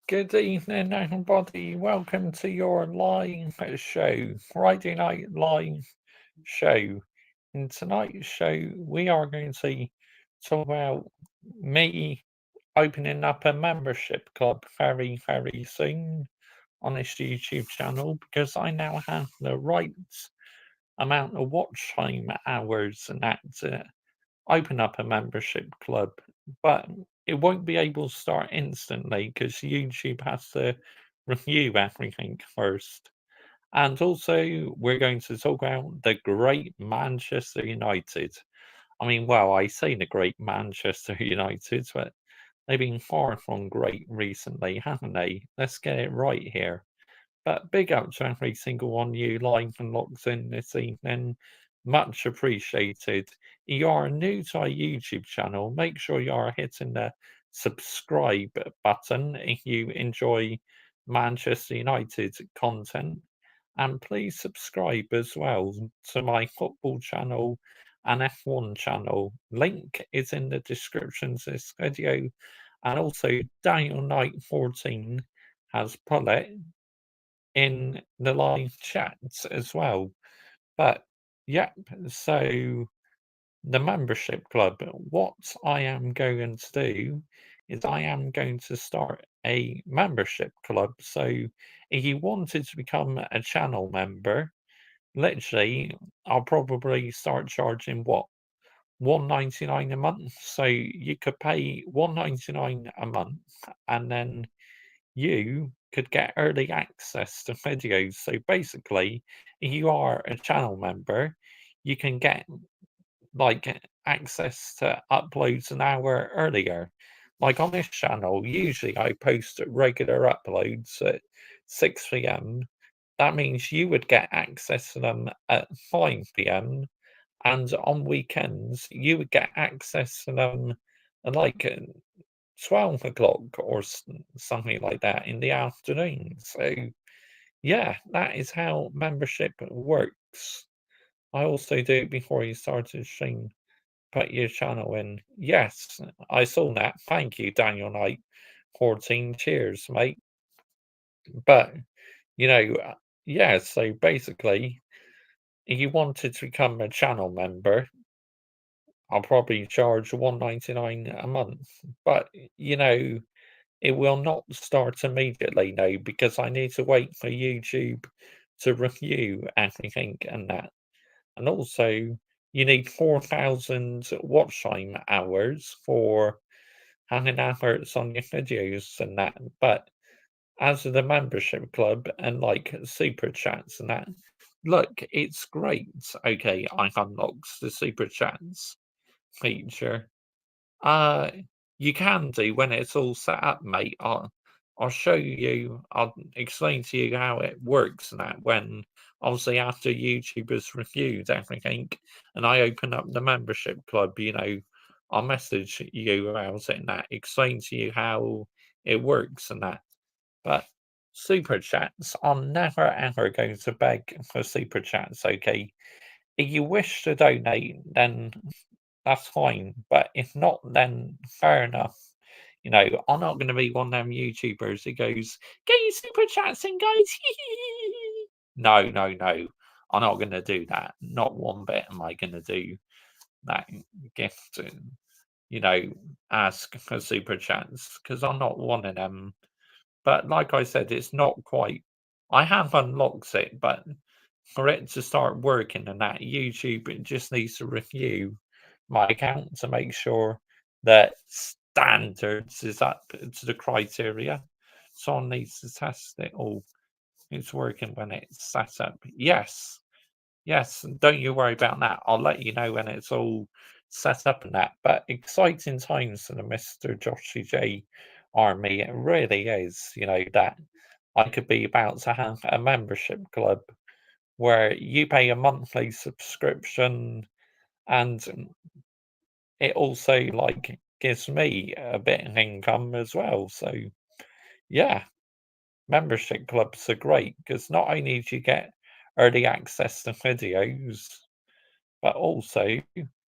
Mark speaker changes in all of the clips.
Speaker 1: Good evening, everybody. Welcome to your live show, Friday Night Live show. In tonight's show, we are going to talk about me opening up a membership club very soon on this YouTube channel because I now have the right amount of watch time hours and that to open up a membership club, but it won't be able to start instantly because YouTube has to review everything first. And also, we're going to talk about the great Manchester United. I mean, well, I say the great Manchester United, but they've been far from great recently, haven't they? Let's get it right here. But big up to every single one of you live and locked in this evening. Much appreciated. You are new to our YouTube channel. Make sure you are hitting the subscribe button if you enjoy Manchester United content. And please subscribe as well to my football channel and F1 channel. Link is in the description to this video. And also, Daniel Knight 14 has put it in the live chats as well. But yep, so the membership club, what I am going to do is I am going to start a membership club. So if you wanted to become a channel member, literally, I'll probably start charging what? 1.99 a month. So you could pay 1.99 a month and then you could get early access to videos. So basically, if you are a channel member, you can get access to uploads an hour earlier. Like on this channel, usually I post regular uploads at 6 p.m. That means you would get access to them at 5 p.m. And on weekends, you would get access to them at 12 o'clock or something like that in the afternoon. So, yeah, that is how membership works. I also do it before you start to stream. Put your channel in. Yes, I saw that. Thank you, Daniel Knight. 14 cheers, mate. But, you know, yeah, so basically, if you wanted to become a channel member, I'll probably charge 1.99 a month. But, it will not start immediately, no, because I need to wait for YouTube to review everything and that. And also, you need 4,000 watch time hours for having adverts on your videos and that. But as the membership club and super chats and that, look, it's great. Okay, I unlocked the super chats feature. Uh, you can do when it's all set up, mate. I'll show you. I'll explain to you how it works and that when obviously after YouTube has reviewed everything and I open up the membership club, I'll message you about it and that, explain to you how it works and that. But super chats, I'm never ever going to beg for super chats, okay? If you wish to donate, then that's fine. But if not, then fair enough. I'm not going to be one of them YouTubers who goes, get your super chats in, guys. No, no, no. I'm not going to do that. Not one bit am I going to do that gift and, ask for super chats because I'm not one of them. But like I said, it's not quite. I have unlocked it, but for it to start working and that, YouTube it just needs to review my account to make sure that standards is up to the criteria. Someone needs to test it all. It's working when it's set up. Yes, yes. Don't you worry about that. I'll let you know when it's all set up and that. But exciting times for the Mr. Joshy J army. It really is. That I could be about to have a membership club where you pay a monthly subscription and it also gives me a bit of income as well. So yeah, membership clubs are great because not only do you get early access to videos, but also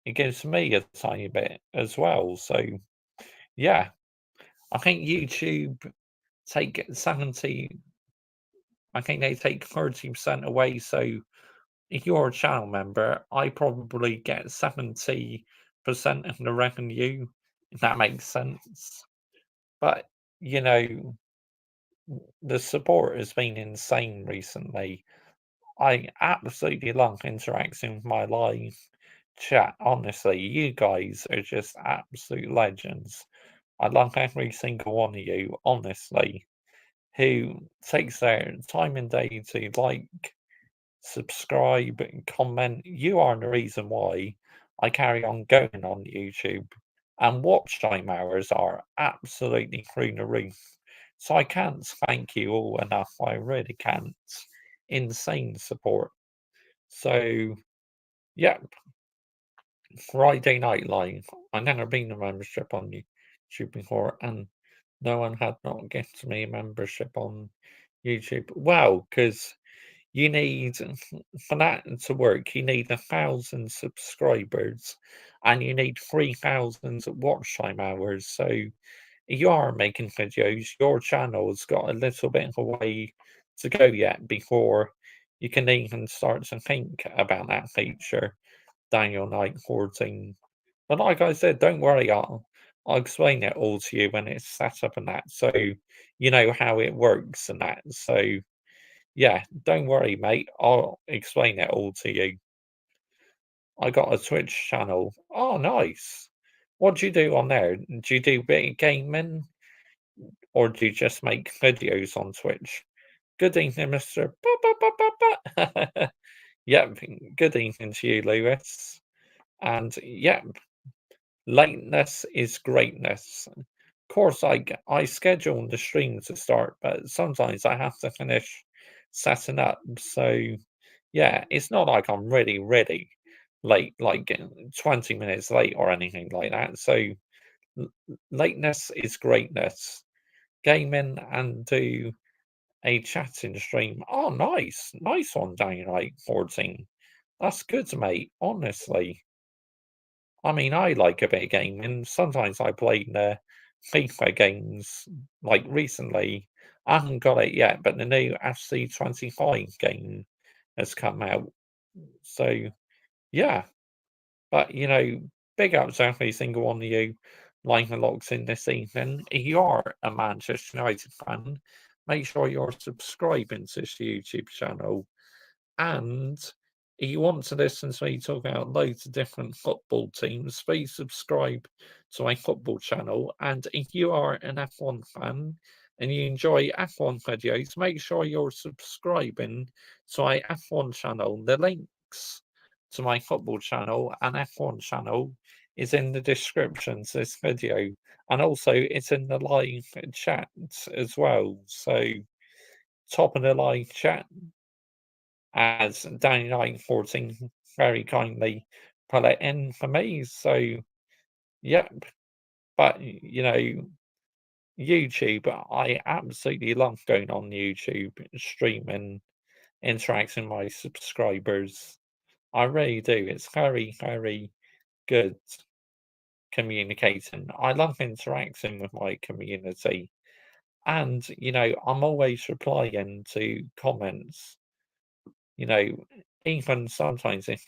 Speaker 1: it gives me a tiny bit as well. So yeah, I think YouTube. take 70, I think they take 30% away. So if you're a channel member, I probably get 70% of the revenue, if that makes sense. But, you know, the support has been insane recently. I absolutely love interacting with my live chat. Honestly, you guys are just absolute legends. I love every single one of you, honestly, who takes their time and day to like, subscribe, and comment. You are the reason why I carry on going on YouTube. And watch time hours are absolutely through the roof. So I can't thank you all enough. I really can't. Insane support. So, yeah, Friday Night Live. I've never been a membership on YouTube before, and no one had not gifted me a membership on YouTube. Well, because you need, for that to work, you need 1,000 subscribers and you need 3,000 watch time hours. So you are making videos, your channel's got a little bit of a way to go yet before you can even start to think about that feature, Daniel Knight 14. But like I said, don't worry, I'll explain it all to you when it's set up and that, so you know how it works and that. So yeah, don't worry, mate. I'll explain it all to you. I got a Twitch channel. Oh, nice. What do you do on there? Do you do a bit of gaming or do you just make videos on Twitch? Good evening, Mr. Yep, good evening to you, Lewis. And yep, lateness is greatness. Of course, I schedule the stream to start, but sometimes I have to finish setting up. So, yeah, it's not like I'm really ready late, like 20 minutes late or anything like that. So, lateness is greatness. Gaming and do a chatting stream. Oh, nice. Nice one, Daylight 14. That's good, mate. Honestly. I mean, I like a bit of gaming. Sometimes I play the FIFA games. Like recently, I haven't got it yet, but the new FC 25 game has come out. So yeah, but big ups to every single one of you liking the locks in this evening. If you are a Manchester United fan, make sure you're subscribing to this YouTube channel. And if you want to listen to me talk about loads of different football teams, please subscribe to my football channel. And if you are an F1 fan and you enjoy F1 videos, make sure you're subscribing to my F1 channel. The links to my football channel and F1 channel is in the description to this video. And also it's in the live chat as well. So top of the live chat, as Danny Knight 14 very kindly put it in for me. So, yep. But, YouTube, I absolutely love going on YouTube, streaming, interacting with my subscribers. I really do. It's very, very good communicating. I love interacting with my community. And, I'm always replying to comments, you know, even sometimes if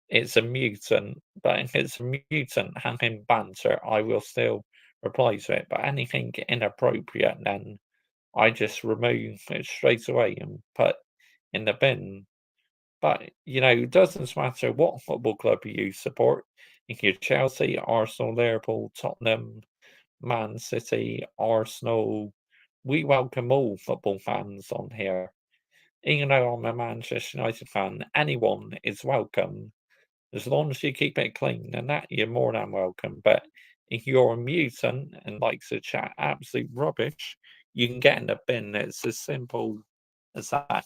Speaker 1: it's a mutant, but if it's a mutant having banter, I will still reply to it. But anything inappropriate, then I just remove it straight away and put in the bin. But it doesn't matter what football club you support. If you're Chelsea, Arsenal, Liverpool, Tottenham, Man City, Arsenal, we welcome all football fans on here. Even though I'm a Manchester United fan, anyone is welcome as long as you keep it clean and that, you're more than welcome. But if you're a mutant and likes to chat absolute rubbish, you can get in the bin. It's as simple as that.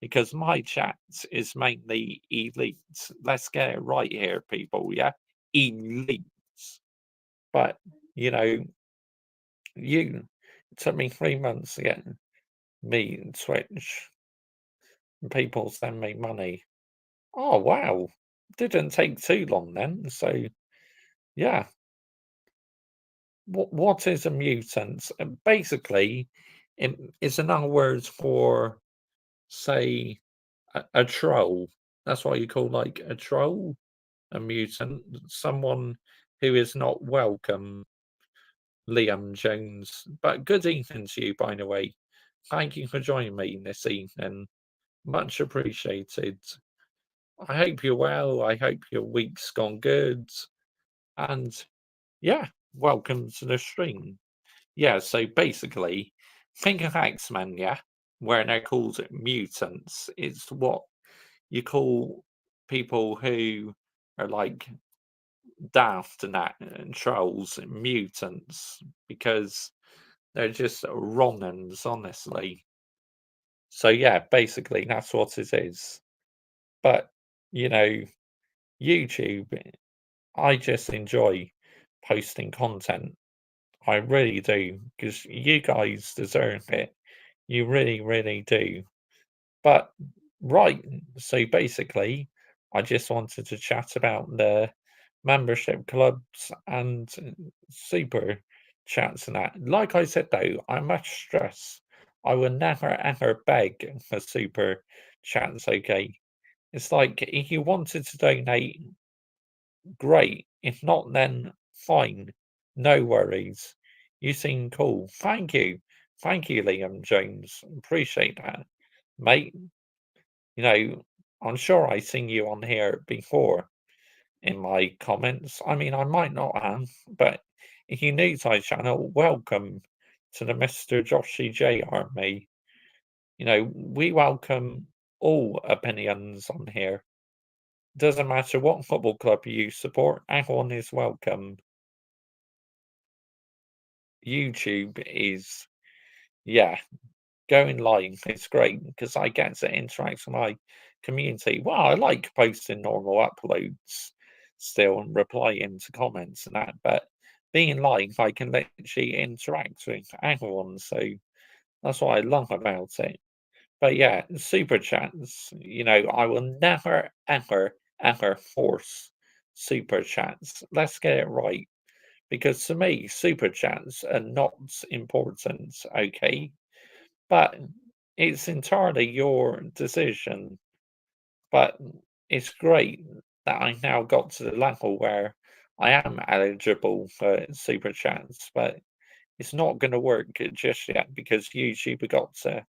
Speaker 1: Because my chat is mainly elite. Let's get it right here, people. Yeah, elite. But you know, you it took me 3 months to get me Twitch. And people send me money. Oh wow, didn't take too long then. So yeah, what is a mutant? Basically, it's another word for, say, a troll. That's what you call like a troll, a mutant, someone who is not welcome, Liam Jones. But good evening to you, by the way. Thank you for joining me this evening. Much appreciated. I hope you're well. I hope your week's gone good. And yeah, welcome to the stream. Yeah, so basically, think of X-Men, yeah, where they're called mutants. It's what you call people who are like daft and that and trolls mutants because they're just Ronans, honestly. So yeah, basically that's what it is. But you know, YouTube, I just enjoy posting content. I really do because you guys deserve it. You really, really do. But right, so basically, I just wanted to chat about the membership clubs and super chats and that. Like I said though, I must stress I will never ever beg for super chats, okay? It's like if you wanted to donate, great. If not, then fine. No worries. You seem cool. Thank you. Thank you, Liam Jones. Appreciate that, mate. You know, I'm sure I seen you on here before in my comments. I mean, I might not have, but if you're new to my channel, welcome to the Mr. Joshy J Army. You know, we welcome all opinions on here. Doesn't matter what football club you support, everyone is welcome. YouTube is, yeah, going live is great because I get to interact with my community. Well, I like posting normal uploads still and replying to comments and that, but being live, I can literally interact with everyone. So that's what I love about it. But yeah, super chats, I will never, ever, ever force super chats. Let's get it right. Because to me, super chats are not important, okay? But it's entirely your decision. But it's great that I now got to the level where I am eligible for super chats, but it's not going to work just yet because YouTube got to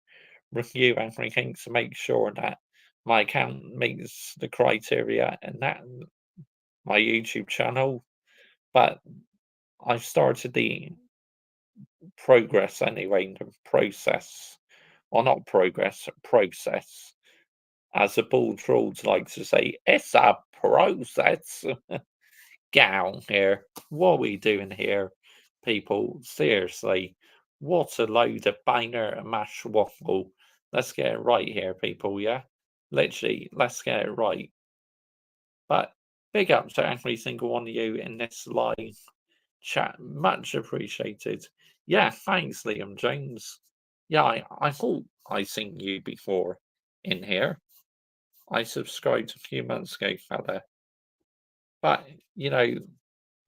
Speaker 1: review everything to make sure that my account meets the criteria and that my YouTube channel. But I've started the progress anyway, the process, or not progress, process. As the Bull Trolls like to say, it's a process. Down here. What are we doing here, people? Seriously, what a load of banger and mash waffle. Let's get it right here, people, yeah? Literally, let's get it right. But big up to every single one of you in this live chat. Much appreciated. Yeah, thanks, Liam Jones. Yeah, I thought I seen you before in here. I subscribed a few months ago, fella. But, you know,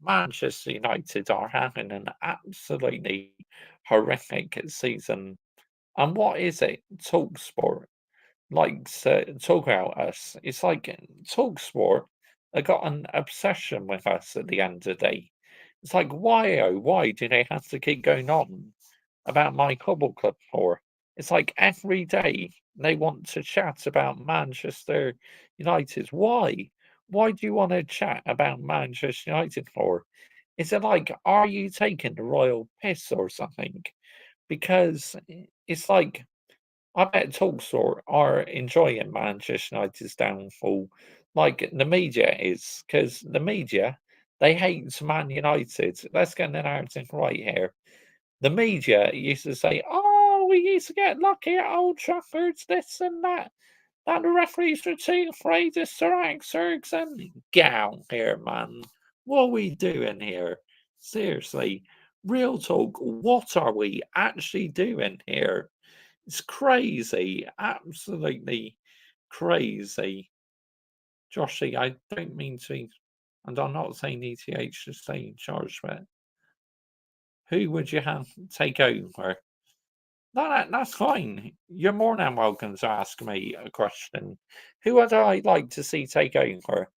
Speaker 1: Manchester United are having an absolutely horrific season. And what is it? Talksport likes to talk about us. It's like Talksport have got an obsession with us at the end of the day. It's like, why, oh, why do they have to keep going on about my football club for? It's like every day they want to chat about Manchester United. Why? Why do you want to chat about Manchester United for? Is it like, are you taking the royal piss or something? Because it's like, I bet Talksport are enjoying Manchester United's downfall, like the media is, because the media they hate Man United. Let's get the narrative right here. The media used to say, "Oh, we used to get lucky at Old Trafford, this and that. That the referees were too afraid of Sir Alex Ferguson." Get out here, man. What are we doing here? Seriously, real talk. What are we actually doing here? It's crazy, absolutely crazy. Joshy, I don't mean to be, and I'm not saying ETH to stay in charge, but Who would you have take over? No, that's fine. You're more than welcome to ask me a question. Who would I like to see take over?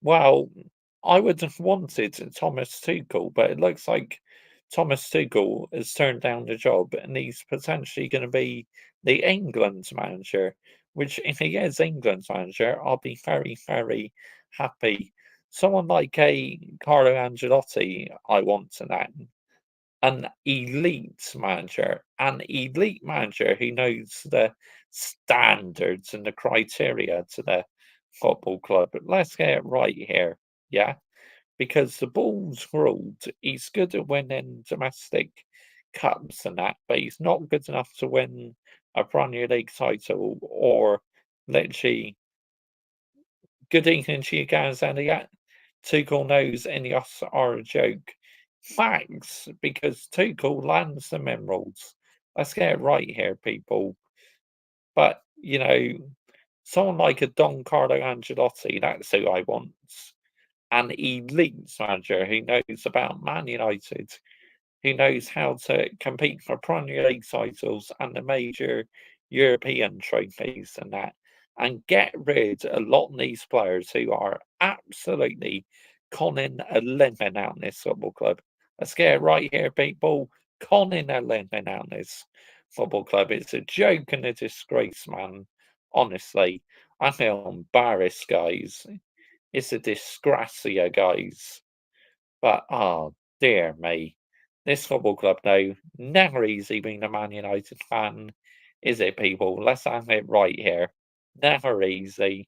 Speaker 1: Well, I would have wanted Thomas Tuchel, but it looks like Thomas Tuchel has turned down the job and he's potentially going to be the England manager, which, if he is England's manager, I'll be very, very happy. Someone like a Carlo Ancelotti, I want to that. An elite manager who knows the standards and the criteria to the football club. But let's get it right here, yeah? Because the ball's ruled, he's good at winning domestic cups and that, but he's not good enough to win a Premier League title or literally good evening to you guys, and yeah, Tuchel knows Ineos are a joke. Facts, because Tuchel lands the emeralds. Let's get it right here, people. But, someone like a Don Carlo Ancelotti, that's who I want. An elite manager who knows about Man United, who knows how to compete for Premier League titles and the major European trophies and that, and get rid a lot of these players who are absolutely conning a living out in this football club. Let's get it right here, people. Conning a living out in this football club. It's a joke and a disgrace, man. Honestly, I feel embarrassed, guys. It's a disgrace here, guys. But, oh, dear me. This football club, though, never easy being a Man United fan, is it, people? Let's have it right here. Never easy,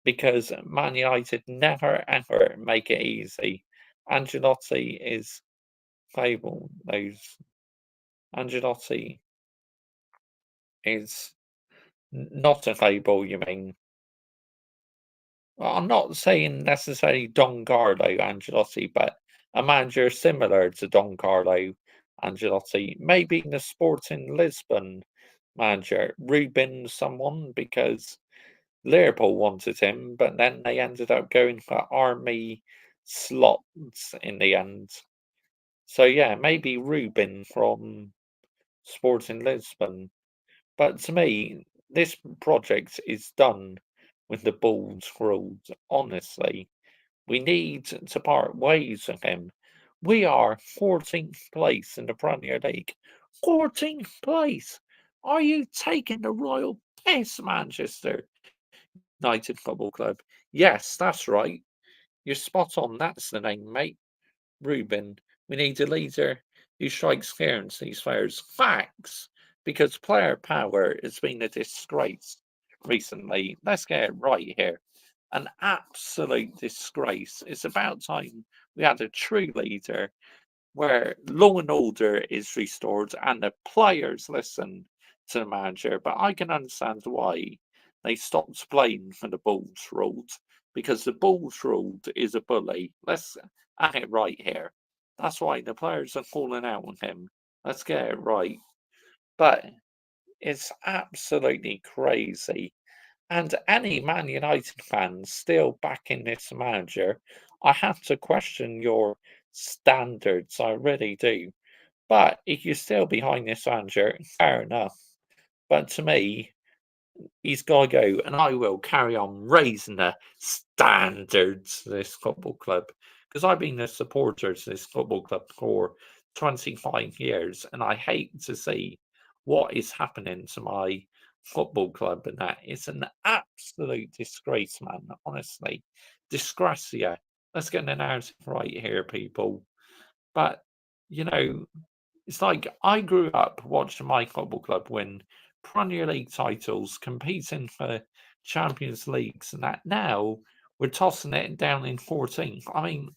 Speaker 1: because Man United never, ever make it easy. Ancelotti is fable. Ancelotti is not a fable, you mean? Well, I'm not saying necessarily Don Carlo Ancelotti, but a manager similar to Don Carlo Ancelotti, maybe the Sporting Lisbon manager, Ruben someone, because Liverpool wanted him, but then they ended up going for Army slots in the end. So yeah, maybe Ruben from Sporting Lisbon. But to me, this project is done with the balls ruled, honestly. We need to part ways with him. We are 14th place in the Premier League. 14th place! Are you taking the royal piss, Manchester United Football Club? Yes, that's right. You're spot on. That's the name, mate. Ruben. We need a leader who strikes fear into these players. Facts! Because player power has been a disgrace recently. Let's get it right here. An absolute disgrace. It's about time we had a true leader where law and order is restored and the players listen to the manager. But I can understand why they stopped playing for the Bulls ruled, because the Bulls ruled is a bully. Let's have it right here. That's why the players are falling out on him. Let's get it right. But it's absolutely crazy. And any Man United fan still backing this manager, I have to question your standards. I really do. But if you're still behind this manager, fair enough. But to me, he's got to go, and I will carry on raising the standards of this football club because I've been a supporter to this football club for 25 years, and I hate to see what is happening to my football club. And that it's an absolute disgrace, man. Honestly, disgracia. Let's get the narrative right here, people. But you know, it's like I grew up watching my football club win Premier League titles, competing for Champions Leagues, and that now we're tossing it down in 14th. I mean,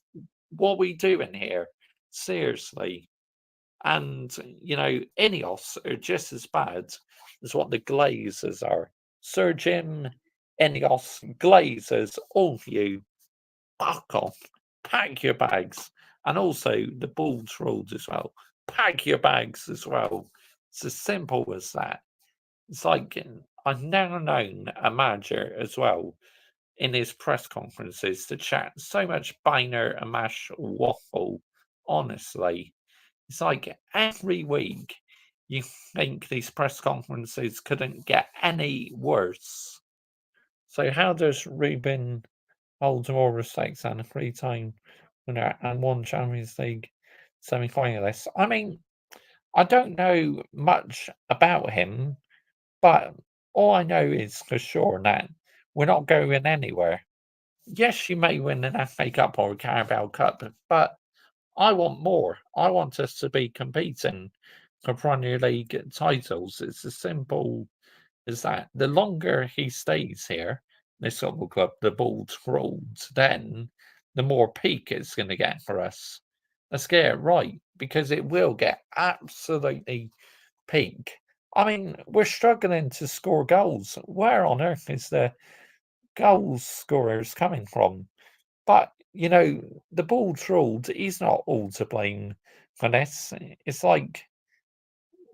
Speaker 1: what are we doing here? Seriously. And, Ineos are just as bad as what the Glazers are. Sir Jim, Ineos, Glazers, all of you, fuck off. Pack your bags. And also the Bulls ruled as well. Pack your bags as well. It's as simple as that. It's like I've never known a manager as well in his press conferences to chat so much biner and mash waffle. Honestly, It's like every week you think these press conferences couldn't get any worse. So how does Ruben hold more respect than a three-time winner and one Champions League semi-finalist? I mean, I don't know much about him, but all I know is for sure that we're not going anywhere. Yes, you may win an FA Cup or a Carabao Cup, but I want more. I want us to be competing for Premier League titles. It's as simple as that. The longer he stays here, this football club, the ball rolls, then the more peak it's going to get for us. Let's get it right because it will get absolutely peak. I mean, we're struggling to score goals. Where on earth is the goal scorers coming from? But, the ball ruled, he's not all to blame for this. It's like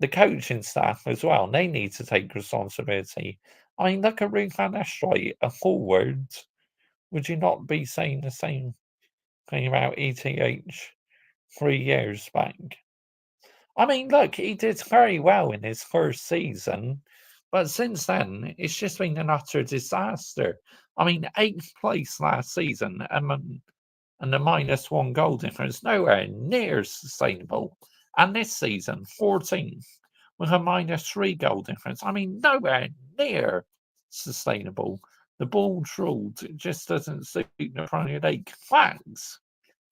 Speaker 1: the coaching staff as well. They need to take responsibility. I mean, look at Ruud van Nistelrooy, a forward. Would you not be saying the same thing about ETH 3 years back? I mean, look, he did very well in his first season, but since then, it's just been an utter disaster. I mean, eighth place last season, and the -1 goal difference, nowhere near sustainable. And this season, 14th, with a -3 goal difference. I mean, nowhere near sustainable. The ball ruled just doesn't suit the Premier League. Thanks,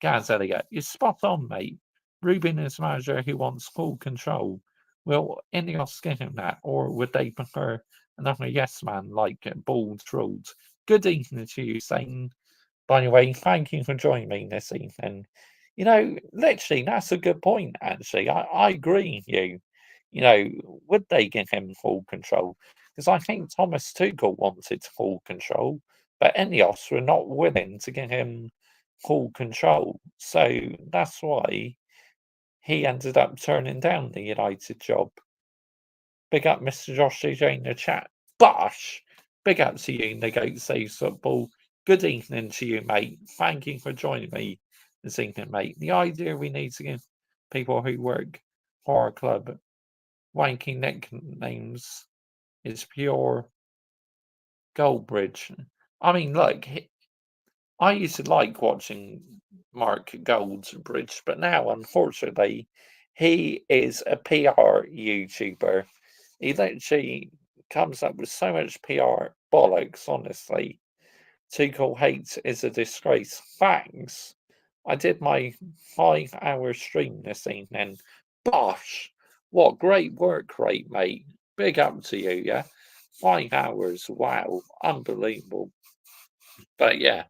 Speaker 1: Gaz Elliott. You're spot on, mate. Rubin is a manager who wants full control. Will Ineos give him that, or would they prefer another yes man like ball ruled? Good evening to you, Satan. By the way, thank you for joining me this evening. Literally, that's a good point, actually. I agree with you. Would they give him full control? Because I think Thomas Tuchel wanted full control, but Ineos were not willing to give him full control. So that's why he ended up turning down the United job. Big up Mr. Josh DJ in the chat. Bosh! Big up to you, Negate Saves Football. Good evening to you, mate. Thank you for joining me this evening, mate. The idea we need to give people who work for our club wanky nicknames is pure Goldbridge. I mean, look, I used to like watching Mark Goldbridge, but now, unfortunately, he is a PR YouTuber. He literally comes up with so much PR bollocks, honestly. Tuchel hates is a disgrace. Thanks. I did my 5-hour stream this evening. Bosh! What great work rate, mate. Big up to you, yeah? 5 hours, wow. Unbelievable. But yeah,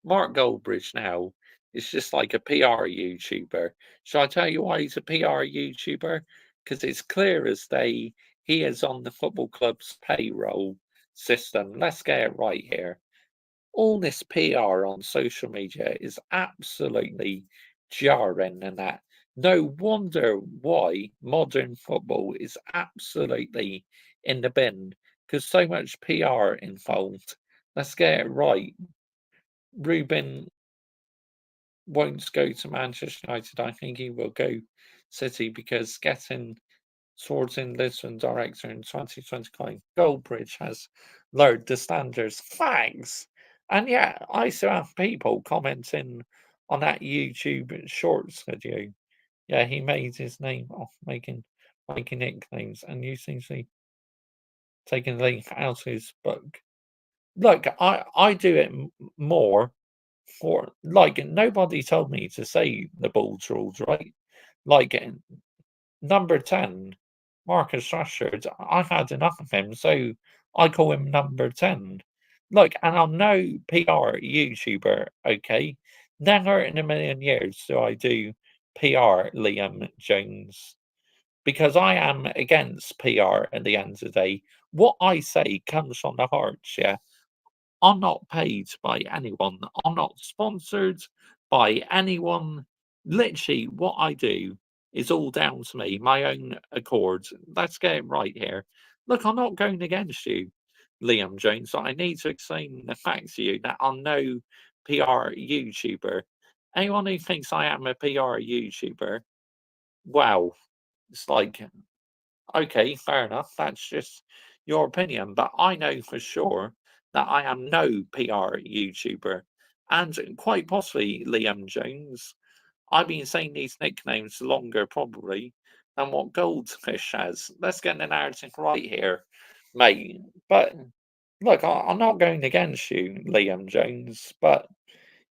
Speaker 1: Mark Goldbridge now is just like a PR YouTuber. Shall I tell you why he's a PR YouTuber? Because it's clear as day he is on the football club's payroll system. Let's get it right here. All this PR on social media is absolutely jarring and that. No wonder why modern football is absolutely in the bin because so much PR involved. Let's get it right. Ruben won't go to Manchester United. I think he will go City because getting Sporting Lisbon director in 2025, Goldbridge has lowered the standards. Thanks. And yeah, I still have people commenting on that YouTube Shorts video. Yeah, he made his name off making nicknames and using the taking the link out of his book. Look, I do it more for like nobody told me to say the Bulls rules, right? Like number 10, Marcus Rashford, I've had enough of him, so I call him number 10. Look, and I'm no PR YouTuber, okay? Never in a million years do I do PR Liam Jones because I am against PR at the end of the day. What I say comes from the heart, yeah. I'm not paid by anyone. I'm not sponsored by anyone. Literally, what I do is all down to me, my own accord. Let's get it right here. Look, I'm not going against you, Liam Jones. I need to explain the fact to you that I'm no PR YouTuber. Anyone who thinks I am a PR YouTuber wow, it's like, okay, fair enough. That's just your opinion. But I know for sure that I am no PR YouTuber. And quite possibly Liam Jones. I've been saying these nicknames longer, probably, than what Goldfish has. Let's get the narrative right here, mate. But look, I'm not going against you, Liam Jones, but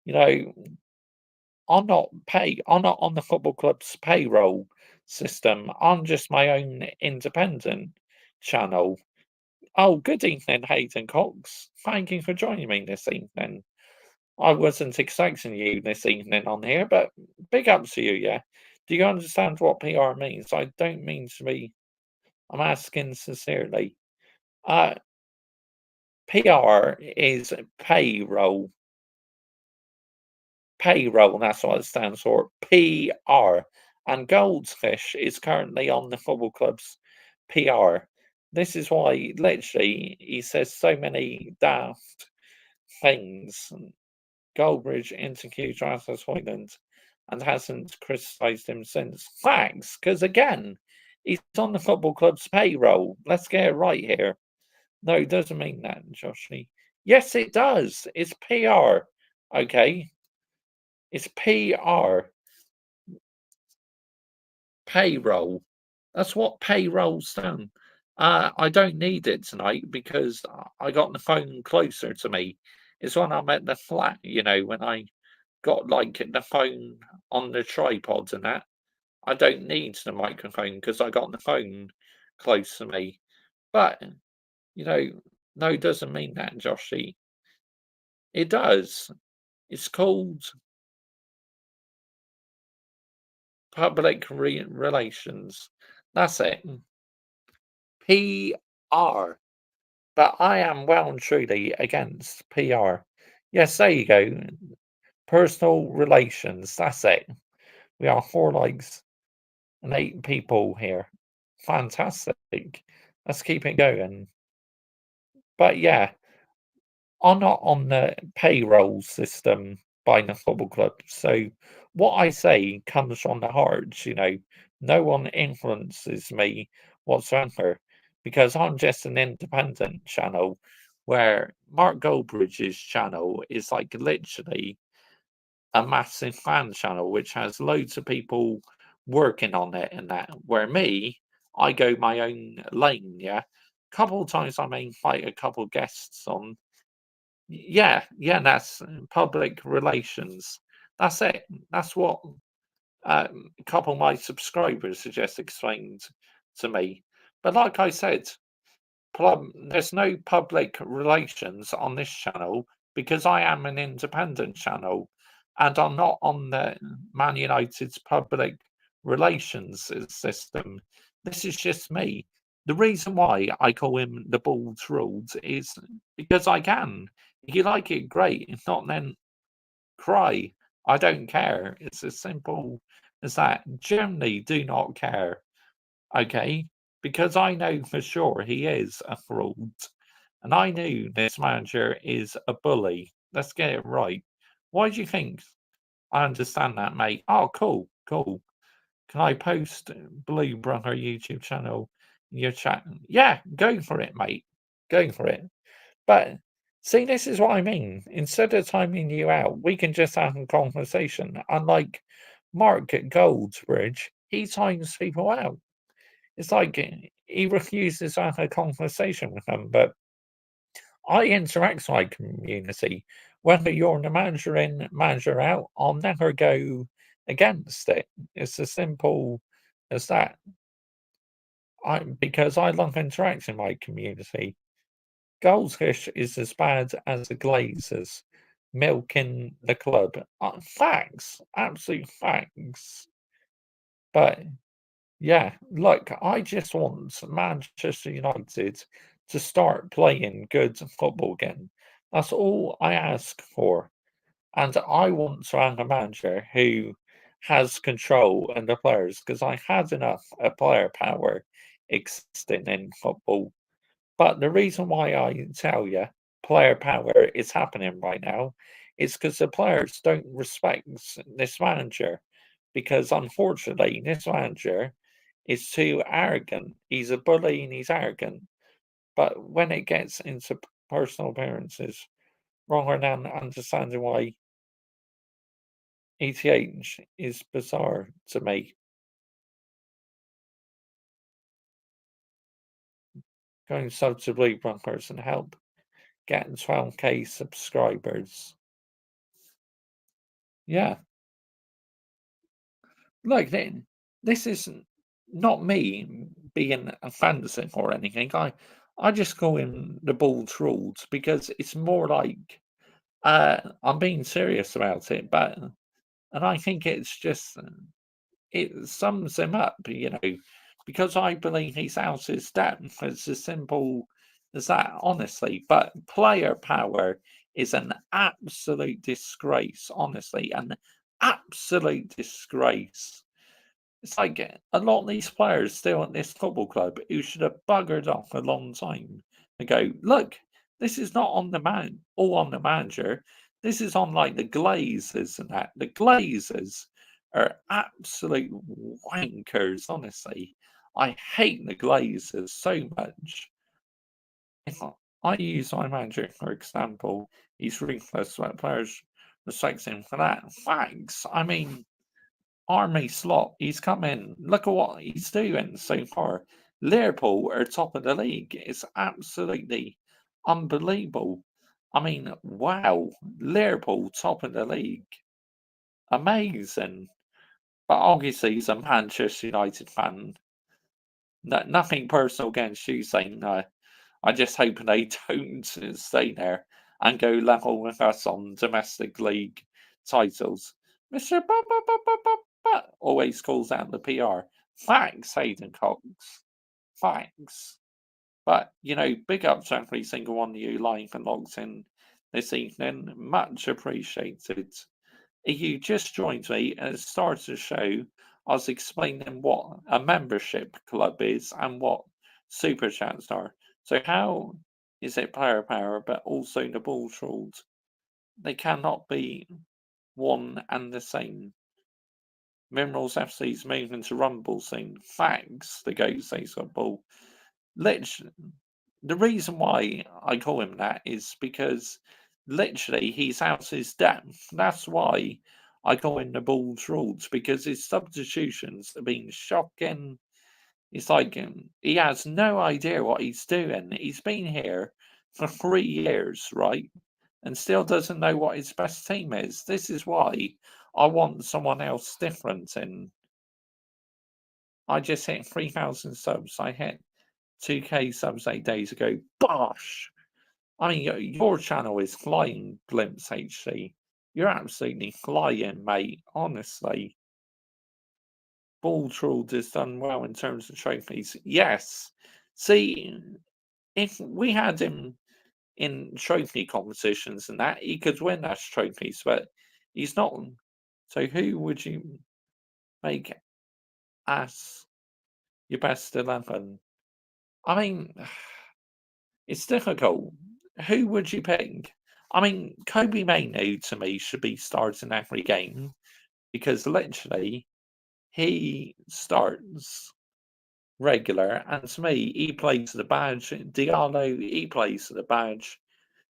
Speaker 1: you know, I'm not on the football club's payroll system. I'm just my own independent channel. Oh, good evening, Hayden Cox. Thank you for joining me this evening. I wasn't expecting you this evening on here, but big ups to you, yeah. Do you understand what PR means? I don't mean to be, I'm asking sincerely. Uh, PR is payroll. Payroll, that's what it stands for. PR. And Goldfish is currently on the football club's PR. This is why, literally, he says so many daft things. Goldbridge interviewed Rasmus Hoyland and hasn't criticised him since. Facts, because again, he's on the football club's payroll. Let's get it right here. No, it doesn't mean that, Joshy. Yes, it does. It's PR. Okay. It's PR. Payroll. That's what payroll's done. I don't need it tonight because I got the phone closer to me. It's when I'm at the flat, when I got like the phone on the tripod and that. I don't need the microphone because I got the phone close to me. But you know, no, it doesn't mean that, Joshy. It does. It's called public relations. That's it. PR. But I am well and truly against PR. Yes, there you go. Personal relations. That's it. We are four legs and eight people here. Fantastic. Let's keep it going. But yeah, I'm not on the payroll system by the football club. So what I say comes from the heart. No one influences me whatsoever because I'm just an independent channel where Mark Goldbridge's channel is like literally a massive fan channel which has loads of people working on it and that. Where me, I go my own lane, yeah. Couple of times I may invite a couple of guests on. Yeah, yeah, that's public relations. That's it. That's what a couple of my subscribers have just explained to me. But like I said, there's no public relations on this channel because I am an independent channel and I'm not on the Man United's public relations system. This is just me. The reason why I call him the Bald's Rules is because I can. If you like it, great. If not, then cry. I don't care. It's as simple as that. Generally, do not care. Okay, because I know for sure he is a fraud, and I knew this manager is a bully. Let's get it right. Why do you think I understand that, mate? Oh, cool, cool. Can I post Blue Brother YouTube channel in your chat? Yeah, go for it, mate. Go for it. But see, this is what I mean. Instead of timing you out, we can just have a conversation. Unlike Mark Goldbridge, he times people out. It's like he refuses to have a conversation with them, but I interact with my community. Whether you're the manager in, manager out, I'll never go against it. It's as simple as that. Because I love interacting with my community. Goldfish is as bad as the Glazers milking the club. Facts, absolute facts. But yeah, look, I just want Manchester United to start playing good football again. That's all I ask for. And I want to have a manager who has control and the players because I had enough of player power existing in football. But the reason why I tell you player power is happening right now is because the players don't respect this manager. because unfortunately this manager is too arrogant. He's a bully and he's arrogant. But when it gets into personal appearances, rather than understanding why ETH is bizarre to me. Going sub to Blue Bunkers and help getting 12K subscribers. Yeah. Look, then this isn't not me being offensive or anything. I just go in the bold rules because it's more like I'm being serious about it, but and I think it's just it sums him up, because I believe he's out his depth. It's as simple as that, honestly. But player power is an absolute disgrace, honestly, an absolute disgrace. It's like a lot of these players still at this football club who should have buggered off a long time ago. Look, this is not on the all on the manager. This is on like the Glazers and that. The Glazers are absolute wankers, honestly. I hate the Glazers so much. If I use my manager for example, he's ruthless, but players respect him for that. Thanks. I mean, Army slot. He's come in. Look at what he's doing so far. Liverpool are top of the league. It's absolutely unbelievable. I mean, wow. Liverpool top of the league. Amazing. But obviously, he's a Manchester United fan. Nothing personal against you, saying I just hope they don't stay there and go level with us on domestic league titles. Mr. Always calls out the PR. Thanks, Hayden Cox. Thanks. But, big up to every single one of you live and logged in this evening. Much appreciated. If you just joined me at the start of the show, I was explaining what a membership club is and what super chats are. So how is it player power, but also the ball rules? They cannot be one and the same. Minerals FC's moving to Rumble soon. Thanks, the Goat says Ball. Literally, the reason why I call him that is because literally he's out his depth. That's why I call him the Bulls rules, because his substitutions have been shocking. It's like he has no idea what he's doing. He's been here for 3 years, right? And still doesn't know what his best team is. This is why I want someone else different. And I just hit 3,000 subs. I hit 2K subs 8 days ago. Bosh! I mean, your channel is flying, Glimpse HC. You're absolutely flying, mate. Honestly. Balltroll has done well in terms of trophies. Yes. See, if we had him in trophy competitions and that, he could win us trophies, but he's not. So who would you make as your best 11? I mean, it's difficult. Who would you pick? I mean, Kobe Mainu to me should be starting every game because literally he starts regular, and to me, he plays for the badge. Diallo, he plays for the badge.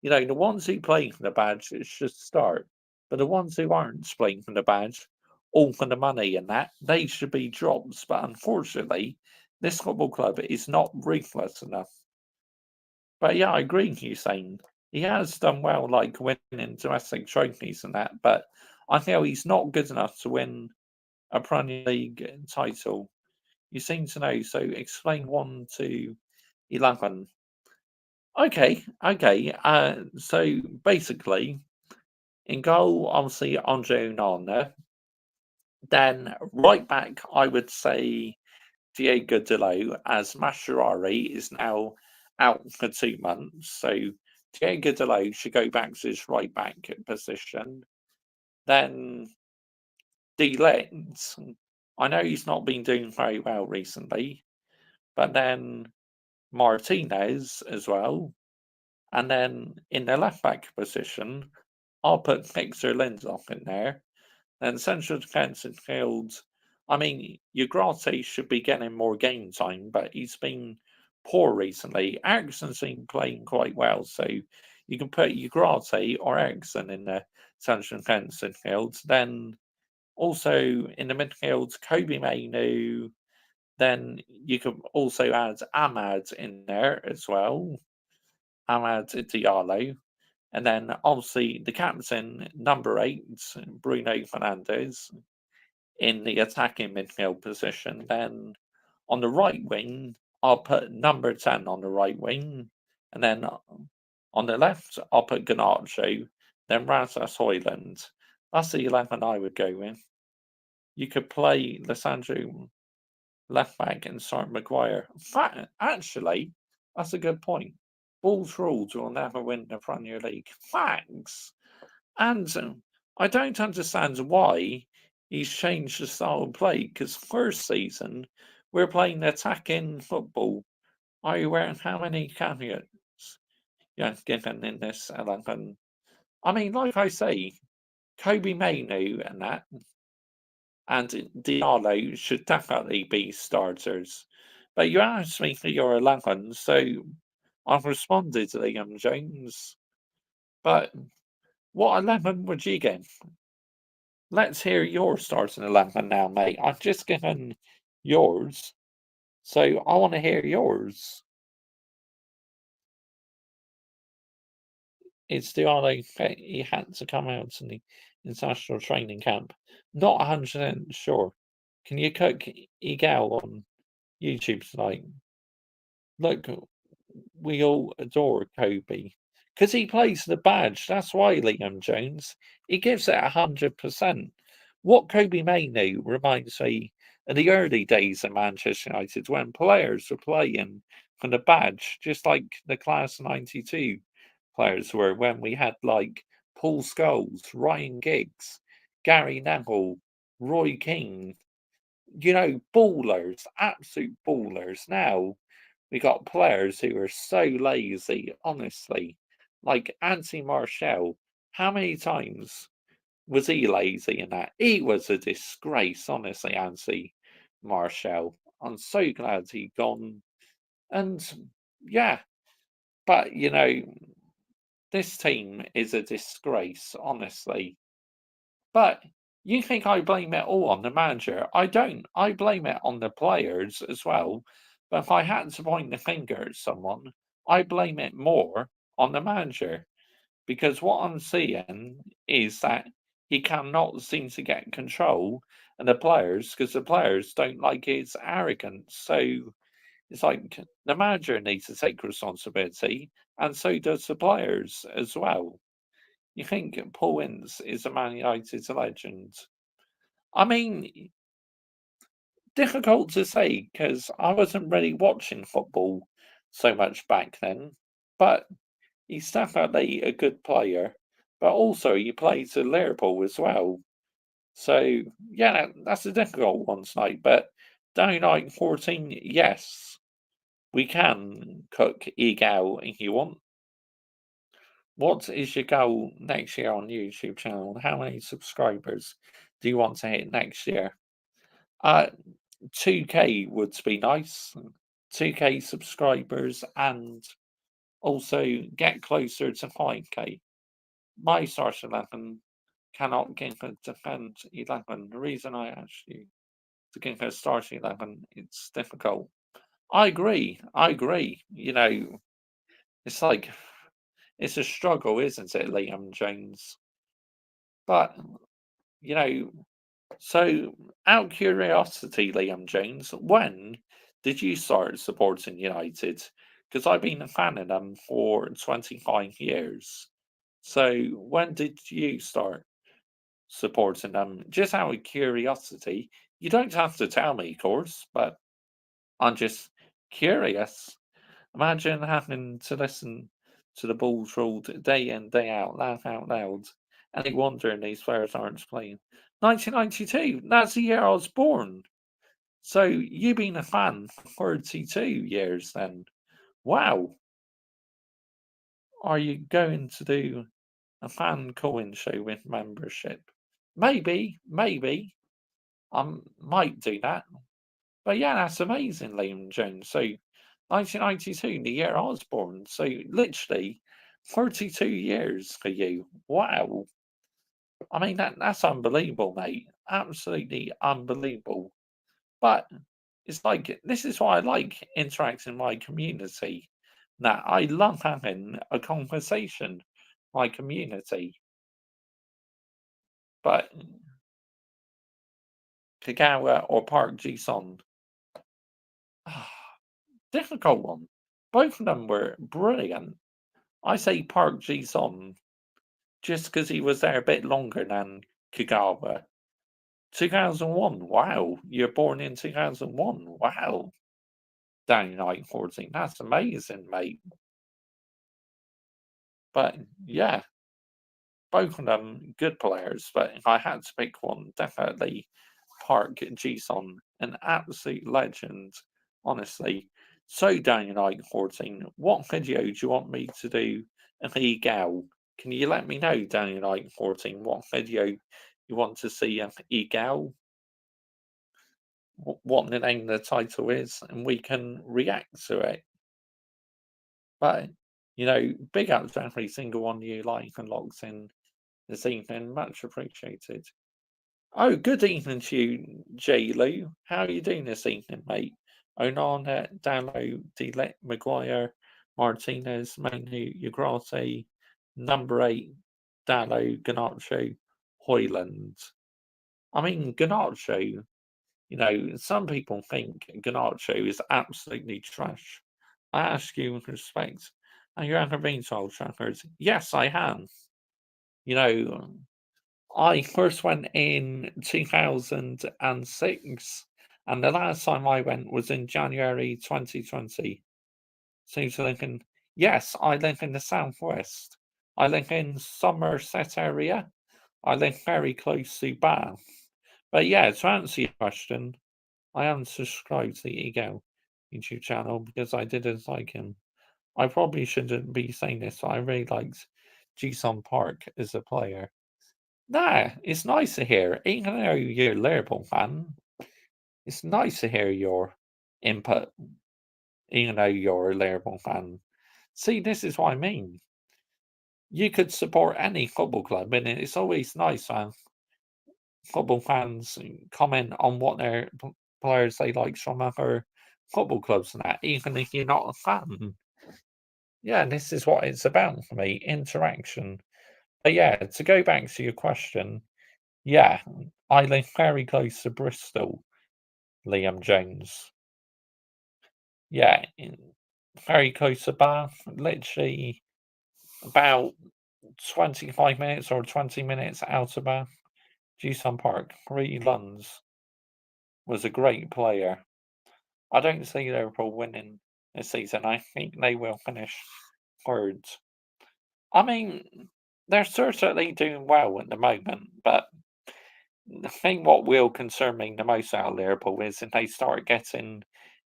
Speaker 1: The ones who play for the badge should start, but the ones who aren't playing for the badge, all for the money and that, they should be drops. But unfortunately, this football club is not ruthless enough. But yeah, I agree with you saying he has done well, like winning domestic trophies and that, but I feel he's not good enough to win a Premier League title. You seem to know, so explain 1 to 11. Okay, okay. So basically, in goal, obviously Andre Onana. Then right back, I would say Diego Dalot, as Mascherari is now out for 2 months. So Diego Dalot should go back to his right back position. Then De I know he's not been doing very well recently, but then Martinez as well. And then in the left back position, I'll put Victor Lindelof in there. Then central defensive field. I mean, Ugrate should be getting more game time, but he's been poor recently. Ericsson's been playing quite well, so you can put Ugrate or Ericsson in the central defensive field. Then also in the midfield, Kobe Mainu. Then you could also add Ahmad in there as well. Ahmad Diallo. And then obviously the captain, number 8, Bruno Fernandes, in the attacking midfield position. Then on the right wing, I'll put number 10 on the right wing. And then on the left, I'll put Garnacho, then Rasmus Højlund. That's the 11 I would go with. You could play Lissandro left back and start Maguire. Actually, that's a good point. Bulls rules will never win the Premier League. Thanks. And I don't understand why he's changed the style of play, because first season we're playing attacking football. Are you aware of how many caveats given in this 11? I mean, like I say, Kobe Mainu and that, and Diallo should definitely be starters. But you asked me for your 11, so I've responded to Liam Jones. But what 11 would you give? Let's hear your starting 11 now, mate. I've just given yours, so I want to hear yours. It's Diallo. He had to come out in the international training camp. Not 100% sure. Can you cook Egal on YouTube tonight? Look, we all adore Kobe because he plays the badge. That's why, Liam Jones. He gives it 100%. What Kobe Mainu reminds me of the early days of Manchester United when players were playing for the badge, just like the class 92 players were when we had like Paul Scholes, Ryan Giggs, Gary Neville, Roy Keane, ballers, absolute ballers. Now we got players who are so lazy, honestly. Like Anthony Martial, how many times was he lazy in that? He was a disgrace, honestly, Anthony Martial. I'm so glad he gone. And yeah, but this team is a disgrace, honestly. But you think I blame it all on the manager? I don't. I blame it on the players as well. But if I had to point the finger at someone, I blame it more on the manager because what I'm seeing is that he cannot seem to get control and the players because the players don't like his arrogance. So it's like the manager needs to take responsibility, and so does the players as well. You think Paul Ince is a Man United legend? I mean, difficult to say because I wasn't really watching football so much back then. But he's definitely a good player. But also, he plays at Liverpool as well. So, yeah, that's a difficult one tonight. But down night 14, yes, we can cook Egal if you want. What is your goal next year on YouTube channel? How many subscribers do you want to hit next year? 2K would be nice. 2K subscribers and also get closer to 5K. My Stars 11 cannot give a defend 11. The reason I asked you to give a Stars 11, it's difficult. I agree. I agree. It's like, it's a struggle, isn't it, Liam Jones? But, you know, so out of curiosity, Liam Jones, when did you start supporting United? Because I've been a fan of them for 25 years. So when did you start supporting them? Just out of curiosity. You don't have to tell me, of course, but I'm just curious. Imagine having to listen to the Bulls ruled day in, day out, laugh out loud, and you wondering these players aren't playing. 1992, that's the year I was born. So you've been a fan for 32 years then. Wow. Are you going to do a fan coin show with membership? maybe I might do that. But yeah, that's amazing, Liam Jones. So 1992, the year I was born. So literally 32 years for you. Wow. I mean that's unbelievable, mate. Absolutely unbelievable. But it's like this is why I like interacting with my community. That I love having a conversation with my community. But Kagawa or Park Ji-sung, difficult one. Both of them were brilliant. I say Park Ji-sung just because he was there a bit longer than Kagawa. 2001, wow. You're born in 2001, wow. Down Night 14, that's amazing, mate. But yeah, both of them good players, but if I had to pick one, definitely Park Ji-sung, an absolute legend, honestly. So, Daniel Night 14, what video do you want me to do an eGal? Can you let me know, Daniel Night 14, what video you want to see an eGal? What the name of the title is, and we can react to it. But, big up to every single one you like and logs in this evening. Much appreciated. Oh, good evening to you, J. Lou. How are you doing this evening, mate? Onana, Dallo, Delet, Maguire, Martinez, Manu, Ugrate, number 8, Dallo, Ganacho, Hoyland. I mean, Ganacho, some people think Ganacho is absolutely trash. I ask you with respect, have you ever been to Old Trafford? Yes, I have. You know, I first went in 2006, and the last time I went was in January 2020. So to Lincoln, yes, I live in the southwest. I live in Somerset area. I live very close to Bath. But yeah, to answer your question, I unsubscribed to the Ego YouTube channel because I didn't like him. I probably shouldn't be saying this, but I really liked Jisun Park as a player. Nah, it's nice to hear. Even though you're a Liverpool fan, it's nice to hear your input, even though you're a Liverpool fan. See, this is what I mean. You could support any football club, and it's always nice when football fans comment on what their players they like from other football clubs and that, even if you're not a fan. Yeah, this is what it's about for me, interaction. But yeah, to go back to your question, yeah, I live very close to Bristol, Liam Jones. Yeah, very close to Bath, literally about 25 minutes or 20 minutes out of Bath. Jisun Park, Three Luns was a great player. I don't see Liverpool winning this season. I think they will finish third. I mean, they're certainly doing well at the moment, but I think what will concern me the most out of Liverpool is if they start getting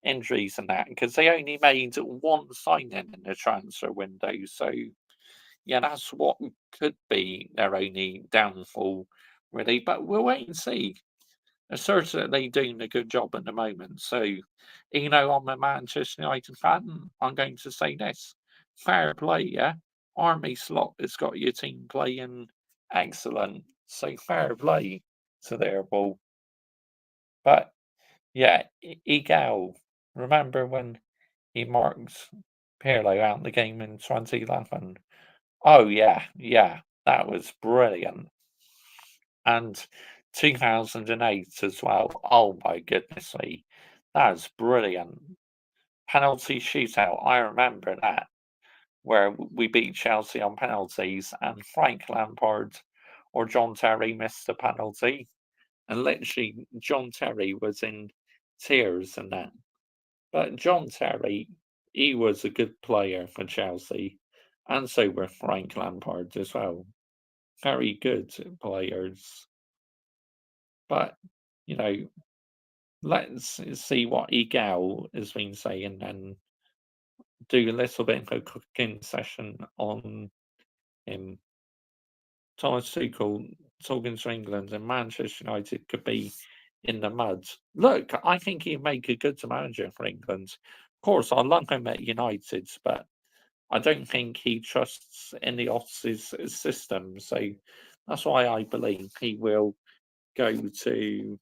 Speaker 1: injuries and that, because they only made one signing in the transfer window. So, yeah, that's what could be their only downfall, really. But we'll wait and see. They're certainly doing a good job at the moment. So, I'm a Manchester United fan. I'm going to say this: fair play, yeah. Army slot has got your team playing excellent. So fair play to their ball. But yeah, Egal. Remember when he marked Pirlo out the game in 2011? Oh yeah, that was brilliant. And 2008 as well. Oh my goodness me, that was brilliant. Penalty shootout. I remember that where we beat Chelsea on penalties, and Frank Lampard or John Terry missed a penalty, and literally John Terry was in tears and that. But John Terry, he was a good player for Chelsea, and so were Frank Lampard as well. Very good players. But, you know, let's see what Egal has been saying and do a little bit of a cooking session on him. Thomas Tuchel talking to England and Manchester United could be in the mud. Look, I think he'd make a good manager for England. Of course, I love him at United, but I don't think he trusts Ineos's system. So that's why I believe he will go to,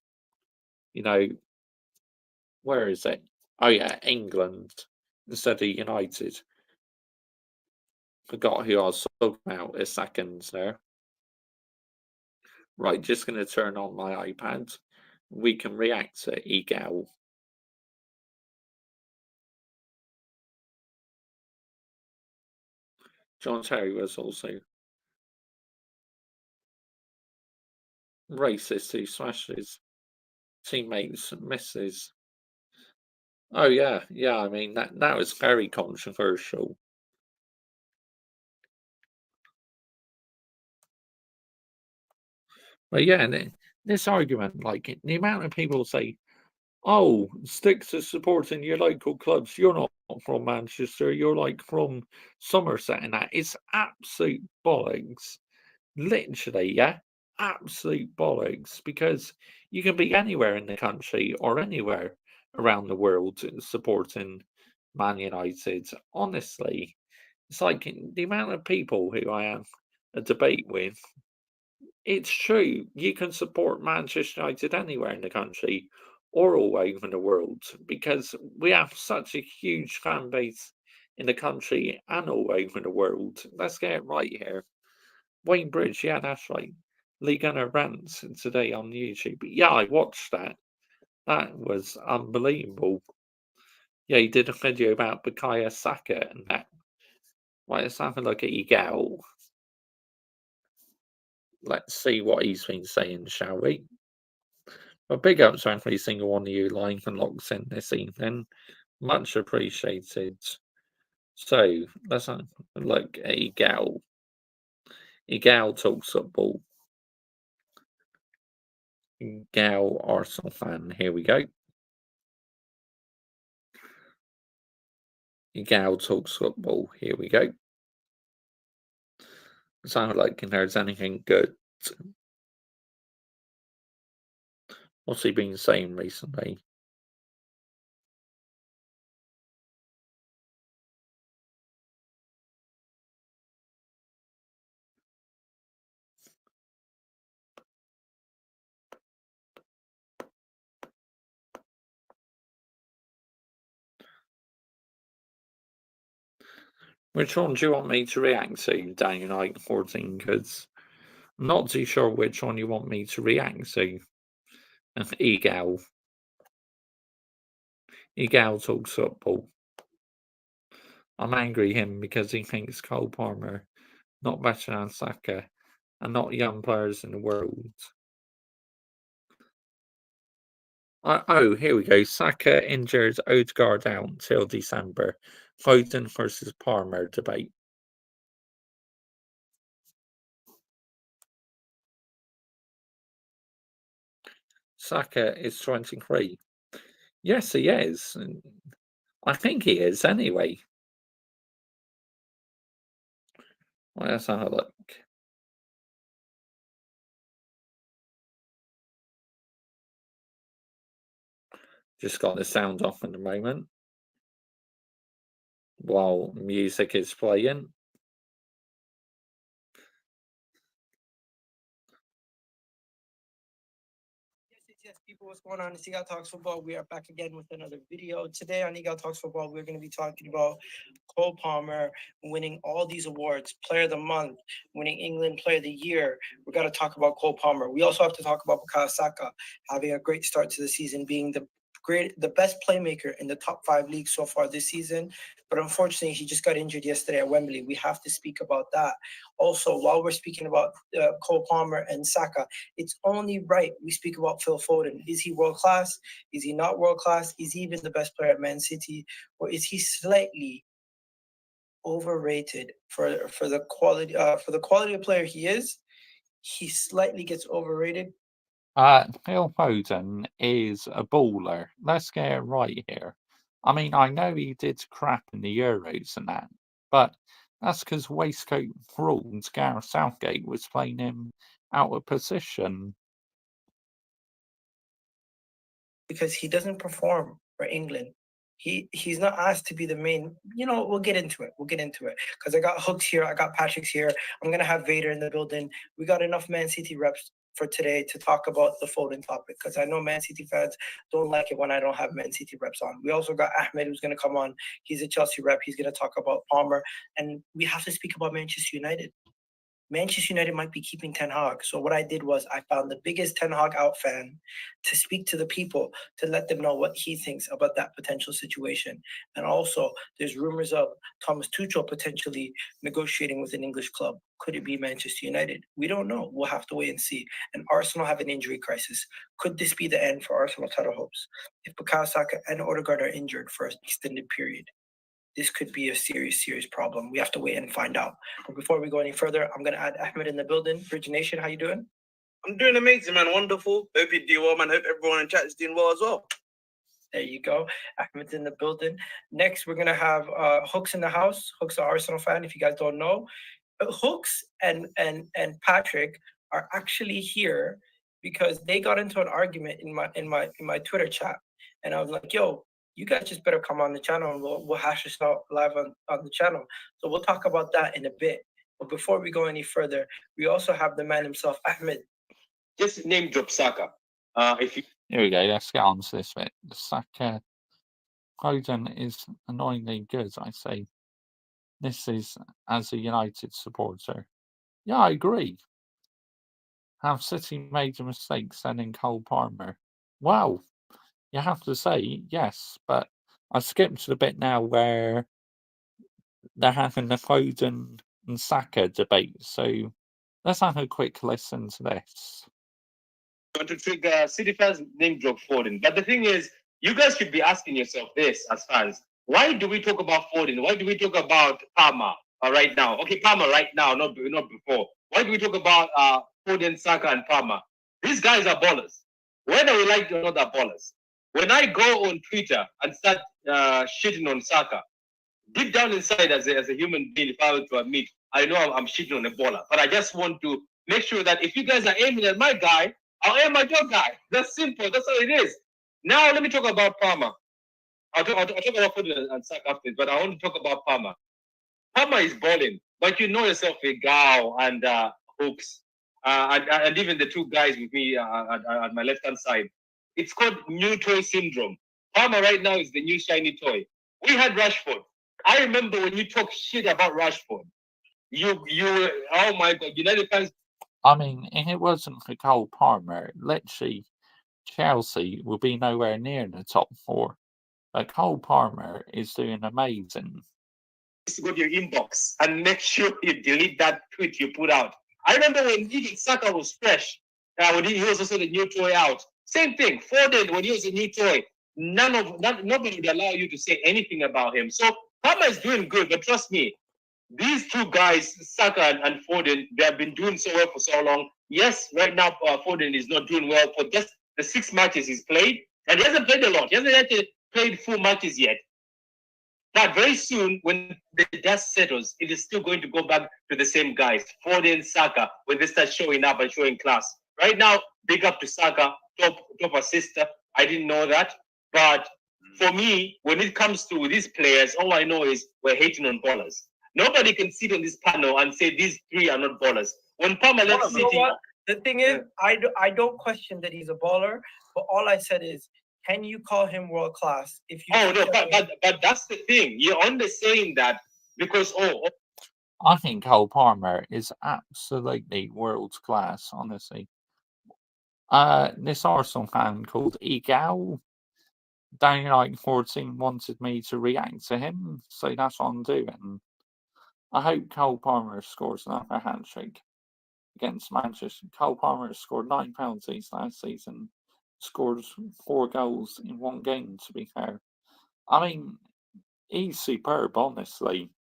Speaker 1: you know, where is it? Oh yeah, England instead of United. Forgot who I was talking about a second there. Right, just going to turn on my iPad. We can react to Egal. John Terry was also racist who smashes teammates' misses. Oh yeah, yeah. I mean that was very controversial. But yeah, and this argument, like the amount of people say, "Oh, stick to supporting your local clubs. You're not from Manchester. You're like from Somerset," and that is absolute bollocks. Literally, yeah, absolute bollocks. Because you can be anywhere in the country or anywhere around the world supporting Man United. Honestly, it's like the amount of people who I have a debate with. It's true. You can support Manchester United anywhere in the country or all over the world because we have such a huge fan base in the country and all over the world. Let's get it right here. Wayne Bridge, yeah, that's right. Lee Gunner rants today on YouTube. Yeah, I watched that. That was unbelievable. Yeah, he did a video about Bukayo Saka and that. Right, let's have a look at Egal. Let's see what he's been saying, shall we? Well, big ups to every single one of you lying and locks in this evening. Much appreciated. So let's have a look at Egal. Egal talks football. Egal Arsenal fan. Here we go. Egal talks football. Here we go. Sound like there's anything good. What's he been saying recently? Which one do you want me to react to, Daniel Knight 14? Because I'm not too sure which one you want me to react to. Egal. Egal talks football. I'm angry him because he thinks Cole Palmer not better than Saka and not young players in the world. Oh, here we go. Saka injured Odegaard out until December. Foden versus Palmer debate. Saka is 23. Yes, he is. I think he is anyway. Well, let's have a look. Just got the sound off in a moment while music is playing.
Speaker 2: Yes, people, what's going on? It's Eagle Talks Football. We are back again with another video. Today on Eagle Talks Football, we're going to be talking about Cole Palmer winning all these awards, Player of the Month, winning England Player of the Year. We're going to talk about Cole Palmer. We also have to talk about Bukayo Saka having a great start to the season, being the best playmaker in the top 5 leagues so far this season. But unfortunately, he just got injured yesterday at Wembley. We have to speak about that. Also, while we're speaking about Cole Palmer and Saka, it's only right we speak about Phil Foden. Is he world class? Is he not world class? Is he even the best player at Man City? Or is he slightly overrated for the quality of player he is? He slightly gets overrated.
Speaker 1: Phil Foden is a baller. Let's get it right here. I mean, I know he did crap in the Euros and that, but that's because waistcoat fraud Gareth Southgate was playing him out of position.
Speaker 2: Because he doesn't perform for England. He's not asked to be the main. We'll get into it. Because I got Hooks here, I got Patrick's here. I'm gonna have Vader in the building. We got enough Man City reps for today to talk about the Foden topic, because I know Man City fans don't like it when I don't have Man City reps on. We also got Ahmed, who's gonna come on. He's a Chelsea rep. He's gonna talk about Palmer, and we have to speak about Manchester United. Manchester United might be keeping Ten Hag. So what I did was I found the biggest Ten Hag out fan to speak to the people, to let them know what he thinks about that potential situation. And also, there's rumors of Thomas Tuchel potentially negotiating with an English club. Could it be Manchester United? We don't know. We'll have to wait and see. And Arsenal have an injury crisis. Could this be the end for Arsenal title hopes? If Bukayo Saka and Odegaard are injured for an extended period, this could be a serious problem. We have to wait and find out. But before we go any further, I'm gonna add Ahmed in the building. Bridge Nation, how you doing?
Speaker 3: I'm doing amazing, man. Wonderful. Hope you're doing well, man. Hope everyone in chat is doing well as well.
Speaker 2: There you go. Ahmed's in the building. Next, we're gonna have Hooks in the house. Hooks, an Arsenal fan, if you guys don't know. Hooks and Patrick are actually here because they got into an argument in my Twitter chat, and I was like, "Yo, you guys just better come on the channel, and we'll hash this out live on the channel." So we'll talk about that in a bit. But before we go any further, we also have the man himself, Ahmed.
Speaker 3: Just name drop Saka.
Speaker 1: Here we go, let's get on to this bit. Saka, Foden is annoyingly good, I say. This is as a United supporter. Yeah, I agree. Have City made a mistake sending Cole Palmer? Well, you have to say yes, but I skipped to the bit now where they're having the Foden and Saka debate, so let's have a quick listen to this.
Speaker 3: I want to trigger City fans name drop Foden. But the thing is, you guys should be asking yourself this as fans. Why do we talk about Foden? Why do we talk about Palmer right now? Okay, Palmer right now, not before. Why do we talk about Foden, Saka, and Palmer? These guys are ballers. Whether we like it or not, they're ballers. When I go on Twitter and start shitting on Saka, deep down inside as a human being, if I were to admit, I know I'm shitting on a baller. But I just want to make sure that if you guys are aiming at my guy, I'll aim at your guy. That's simple. That's all it is. Now let me talk about Palmer. I'll talk about Foden and Saka after, but I want to talk about Palmer. Palmer is balling, but you know yourself, Gao and Hooks, and even the two guys with me at my left-hand side. It's called new toy syndrome. Palmer right now is the new shiny toy. We had Rashford. I remember when you talk shit about Rashford. You oh my God, United fans.
Speaker 1: I mean, if it wasn't for Cole Palmer, literally, Chelsea would be nowhere near the top four. But Cole Palmer is doing amazing.
Speaker 3: Go to your inbox and make sure you delete that tweet you put out. I remember when even Saka was fresh, when he was also the new toy out. Same thing. Foden, when he was a new toy, nobody would allow you to say anything about him. So Palmer is doing good, but trust me, these two guys, Saka and Foden, they have been doing so well for so long. Yes, right now Foden is not doing well for just the 6 matches he's played, and he hasn't played a lot. He hasn't actually played full matches yet. But very soon, when the dust settles, it is still going to go back to the same guys, Foden, Saka, when they start showing up and showing class. Right now, big up to Saka, top assister. I didn't know that. But for me, when it comes to these players, all I know is we're hating on ballers. Nobody can sit on this panel and say these three are not ballers. When Palmer left City...
Speaker 2: The thing is, I don't question that he's a baller, but all I said is, can you call him world class? If you
Speaker 3: but that's the thing. You're only saying that because
Speaker 1: I think Cole Palmer is absolutely world class, honestly. This Arsenal fan called Egao down like 14 wanted me to react to him, so that's what I'm doing. I hope Cole Palmer scores another hat-trick against Manchester. Cole Palmer scored 9 penalties last season, scored 4 goals in 1 game, to be fair. I mean, he's superb, honestly.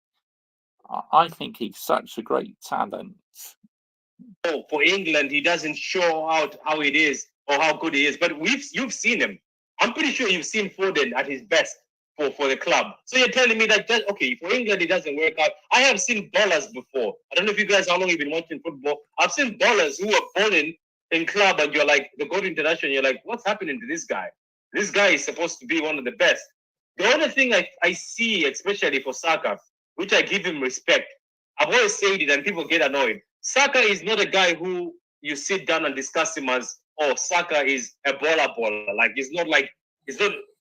Speaker 1: I think he's such a great talent.
Speaker 3: For England, he doesn't show out how it is or how good he is, but you've seen him. I'm pretty sure you've seen Foden at his best. for the club. So you're telling me that okay, for England it doesn't work out. I have seen ballers before. I don't know if you guys how long you've been watching football. I've seen ballers who are balling in club, and you're like, they go to international, you're like, what's happening to this guy? This guy is supposed to be one of the best. The only thing I see, especially for Saka, which I give him respect, I've always said it and people get annoyed. Saka is not a guy who you sit down and discuss him as, oh, Saka is a baller. Like, he's not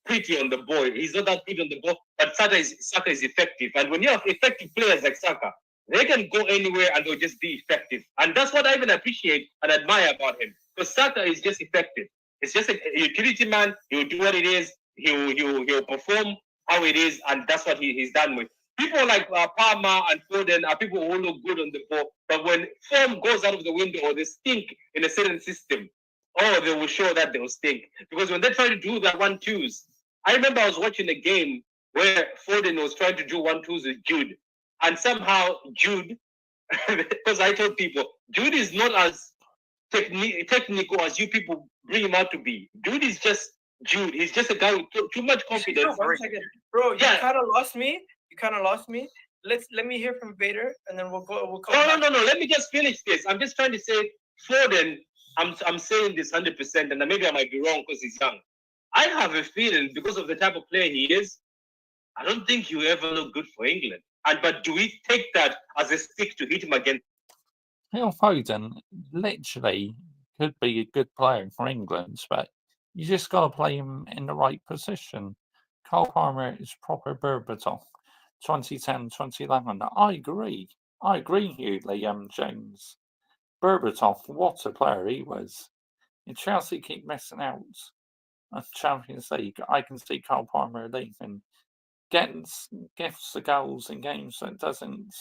Speaker 3: pretty on the ball. He's not that pretty on the ball, but Saka is effective. And when you have effective players like Saka, they can go anywhere and they'll just be effective. And that's what I even appreciate and admire about him. Because Saka is just effective. It's just a utility man. He'll do what it is. He'll perform how it is, and that's what he's done with. People like Palmer and Foden are people who look good on the ball, but when form goes out of the window or they stink in a certain system, they will show that they'll stink. Because when they try to do that 1-2s, I remember I was watching a game where Foden was trying to do 1-2s with Jude, and somehow Jude, because I told people, Jude is not as technical as you people bring him out to be. Jude is just Jude. He's just a guy with too much confidence.
Speaker 2: One second, bro. You kind of lost me. Let me hear from Vader, and then we'll come back.
Speaker 3: No. Let me just finish this. I'm just trying to say, Foden. I'm saying this 100%, and maybe I might be wrong because he's young. I have a feeling because of the type of player he is, I don't think he'll ever look good for England. But do we take that as a stick to hit him again?
Speaker 1: Phil Foden literally could be a good player for England, but you just got to play him in the right position. Cole Palmer is proper Berbatov, 2010, 2011. I agree with you, Liam Jones. Berbatov, what a player he was. And Chelsea keep missing out on Champions League. I can see Cole Palmer leaving. Gets the goals in games that doesn't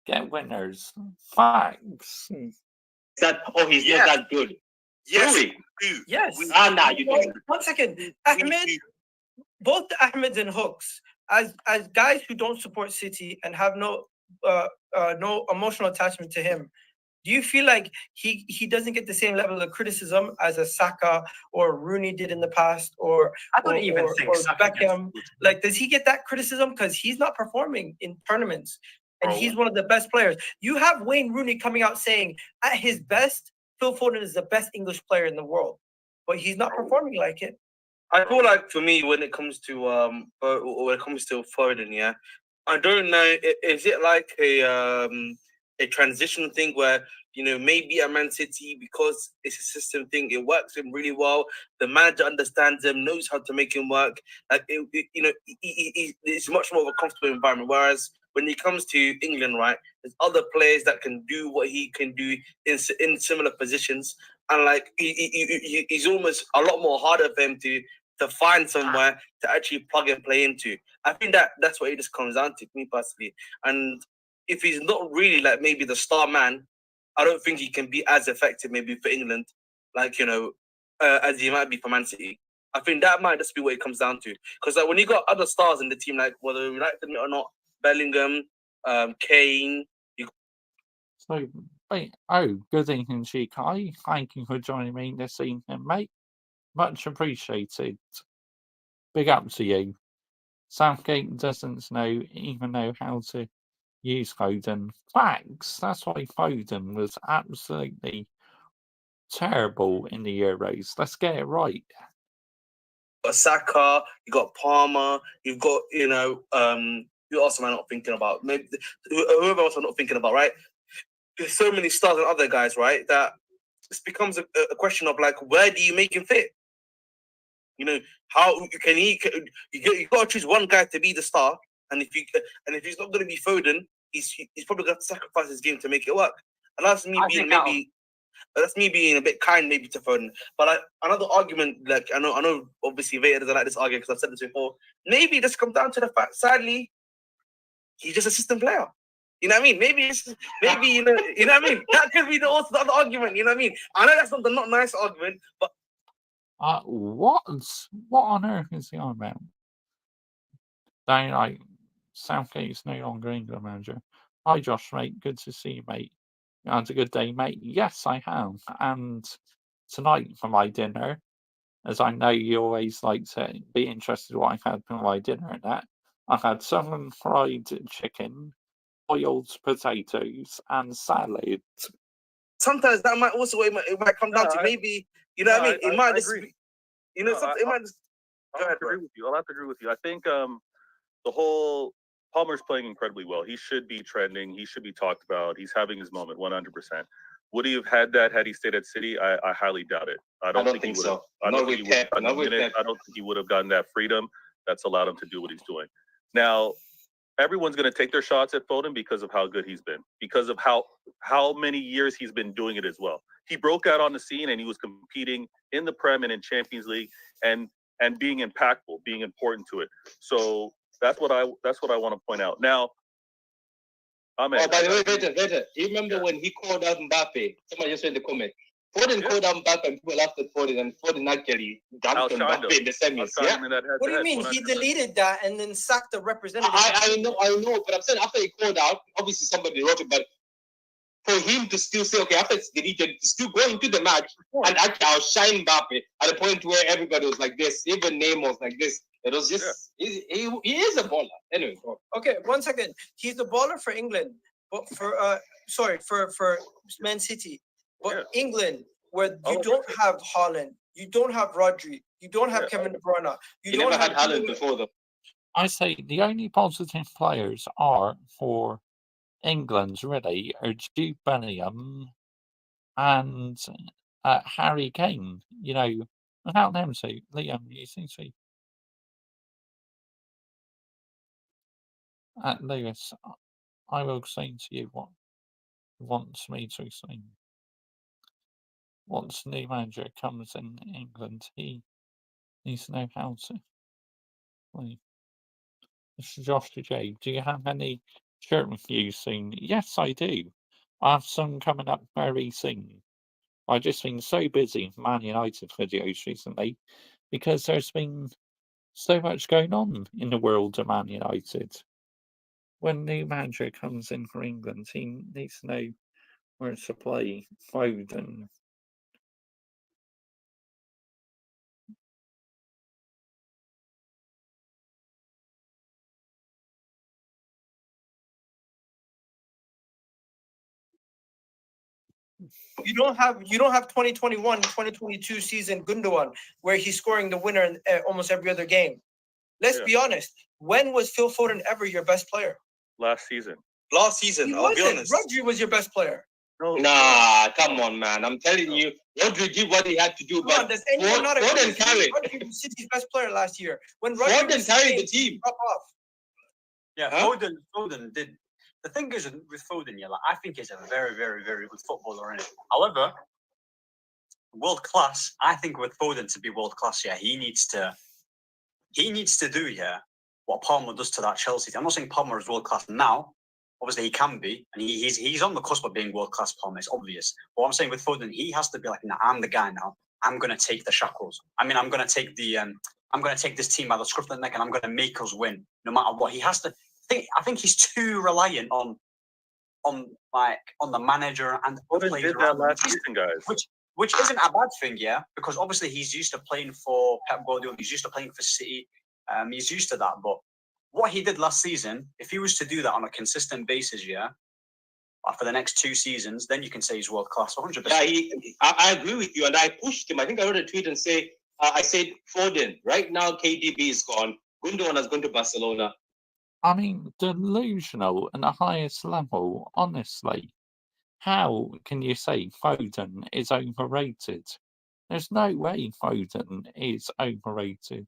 Speaker 1: get winners. Facts.
Speaker 3: He's not that good.
Speaker 4: Yes.
Speaker 3: Really?
Speaker 2: Yes.
Speaker 3: You don't.
Speaker 2: 1 second. Ahmed, both Ahmed and Hooks, as guys who don't support City and have no emotional attachment to him, do you feel like he doesn't get the same level of criticism as a Saka or Rooney did in the past, or
Speaker 4: I don't even think
Speaker 2: Beckham? Like, does he get that criticism because he's not performing in tournaments and he's one of the best players? You have Wayne Rooney coming out saying at his best, Phil Foden is the best English player in the world, but he's not performing like it.
Speaker 4: I feel like for me, when it comes to Foden, yeah, I don't know. Is it like a transition thing where, maybe at Man City, because it's a system thing, it works him really well. The manager understands him, knows how to make him work. Like it's much more of a comfortable environment. Whereas when it comes to England, right, there's other players that can do what he can do in similar positions, and like he's almost a lot more harder for him to find somewhere to actually plug and play into. I think that's what it just comes down to, me personally. And if he's not really like maybe the star man, I don't think he can be as effective maybe for England, like, as he might be for Man City. I think that might just be what it comes down to. Because like when you got other stars in the team, like whether we like them or not, Bellingham, Kane.
Speaker 1: So, good evening, Chikai. Thank you for joining me this evening, mate. Much appreciated. Big up to you. Southgate doesn't even know how to use Foden. Facts. That's why Foden was absolutely terrible in the Euros. Let's get it right.
Speaker 4: You got Saka, you got Palmer, you've got, who else am I not thinking about? Maybe whoever else I'm not thinking about, right? There's so many stars and other guys, right? That this becomes a question of like, where do you make him fit? How can he? You got to choose one guy to be the star, and if he's not going to be Foden, he's probably going to sacrifice his game to make it work. And that's me being a bit kind maybe to Foden. But another argument, like I know, obviously Vader doesn't like this argument because I've said this before. Maybe this comes down to the fact, sadly, he's just a system player. You know what I mean? Maybe you know what I mean? That could be also the other argument. You know what I mean? I know that's not the not nice argument, but.
Speaker 1: What on earth is he on about? They Southgate's no longer England manager. Hi Josh, mate. Good to see you, mate. You had a good day, mate. Yes, I have. And tonight for my dinner, as I know you always like to be interested in what I had for my dinner and that. I had southern fried chicken, boiled potatoes, and salad.
Speaker 4: Sometimes that might also it might come down to maybe what I mean. It might just
Speaker 5: agree.
Speaker 4: be, it might just.
Speaker 5: I'll have to agree with you. I'll have to agree with you. I think the whole Palmer's playing incredibly well. He should be trending. He should be talked about. He's having his moment 100%. Would he have had that had he stayed at City? I highly doubt it. I don't think he would have. I don't think he would have gotten that freedom that's allowed him to do what he's doing. Now, everyone's going to take their shots at Foden because of how good he's been, because of how many years he's been doing it as well. He broke out on the scene and he was competing in the Prem and in Champions League and being impactful, being important to it. So that's what I want to point out. Now,
Speaker 3: by the way, Vetter, do you remember when he called out Mbappe? Somebody just read the comment. Foden called out Mbappe and people laughed at Foden, and Foden actually dunked on Mbappe in the semis. Yeah?
Speaker 2: What do you mean? 100%. He deleted that and then sacked the representative.
Speaker 3: I know, but I'm saying after he called out, obviously somebody wrote it, but for him to still say, okay, after it's deleted, to still go into the match and actually outshine Mbappe at a point where everybody was like this, even Neymar was like this. It was just, he is a baller. Anyway.
Speaker 2: Okay, 1 second. He's the baller for England, but for Man City. But England, where you don't have Haaland, you don't have Rodri, you don't have Kevin De Bruyne.
Speaker 3: You never had Haaland before, though.
Speaker 1: I say the only positive players are for England, really, are Jude Bellingham and Harry Kane. You know, without them two, Liam, you see. Lewis, I will say to you what wants me to say. Once new manager comes in England, he needs to know how to play. Mr. Josh J, do you have any shirt reviews soon? Yes, I do. I have some coming up very soon. I've just been so busy with Man United videos recently because there's been so much going on in the world of Man United. When new manager comes in for England, he needs to know where to play Foden.
Speaker 2: You don't have 2021, 2022 season Gundogan where he's scoring the winner in almost every other game. Let's be honest. When was Phil Foden ever your best player?
Speaker 5: Last season.
Speaker 4: I'll be honest.
Speaker 2: Rodri was your best player.
Speaker 3: No. Nah, come on, man. I'm telling you, Rodri did what he had to do.
Speaker 2: Come on, does anyone not agree? Rodri was City's best player last year. When
Speaker 3: Foden carried the team.
Speaker 2: Drop off.
Speaker 6: Yeah, Foden did. The thing is with Foden, I think he's a very, very, very good footballer in it. However, world class, I think with Foden to be world class, he needs to do what Palmer does to that Chelsea team. I'm not saying Palmer is world class now. Obviously, he can be, and he's on the cusp of being world class. Palmer, it's obvious. But what I'm saying with Foden, he has to be like, nah, I'm the guy now. I'm gonna take the shackles. I mean, I'm gonna take this team by the scruff of the neck, and I'm gonna make us win, no matter what. He has to. I think he's too reliant on the manager and the players around
Speaker 5: last season, guys.
Speaker 6: Which isn't a bad thing, because obviously he's used to playing for Pep Guardiola. He's used to playing for City. He's used to that. But what he did last season, if he was to do that on a consistent basis, for the next 2 seasons, then you can say he's world class, 100%.
Speaker 3: Yeah, I agree with you, and I pushed him. I think I wrote a tweet and I said, Foden, right now KDB is gone. Gundogan has gone to Barcelona.
Speaker 1: I mean, delusional at the highest level, honestly. How can you say Foden is overrated? There's no way Foden is overrated.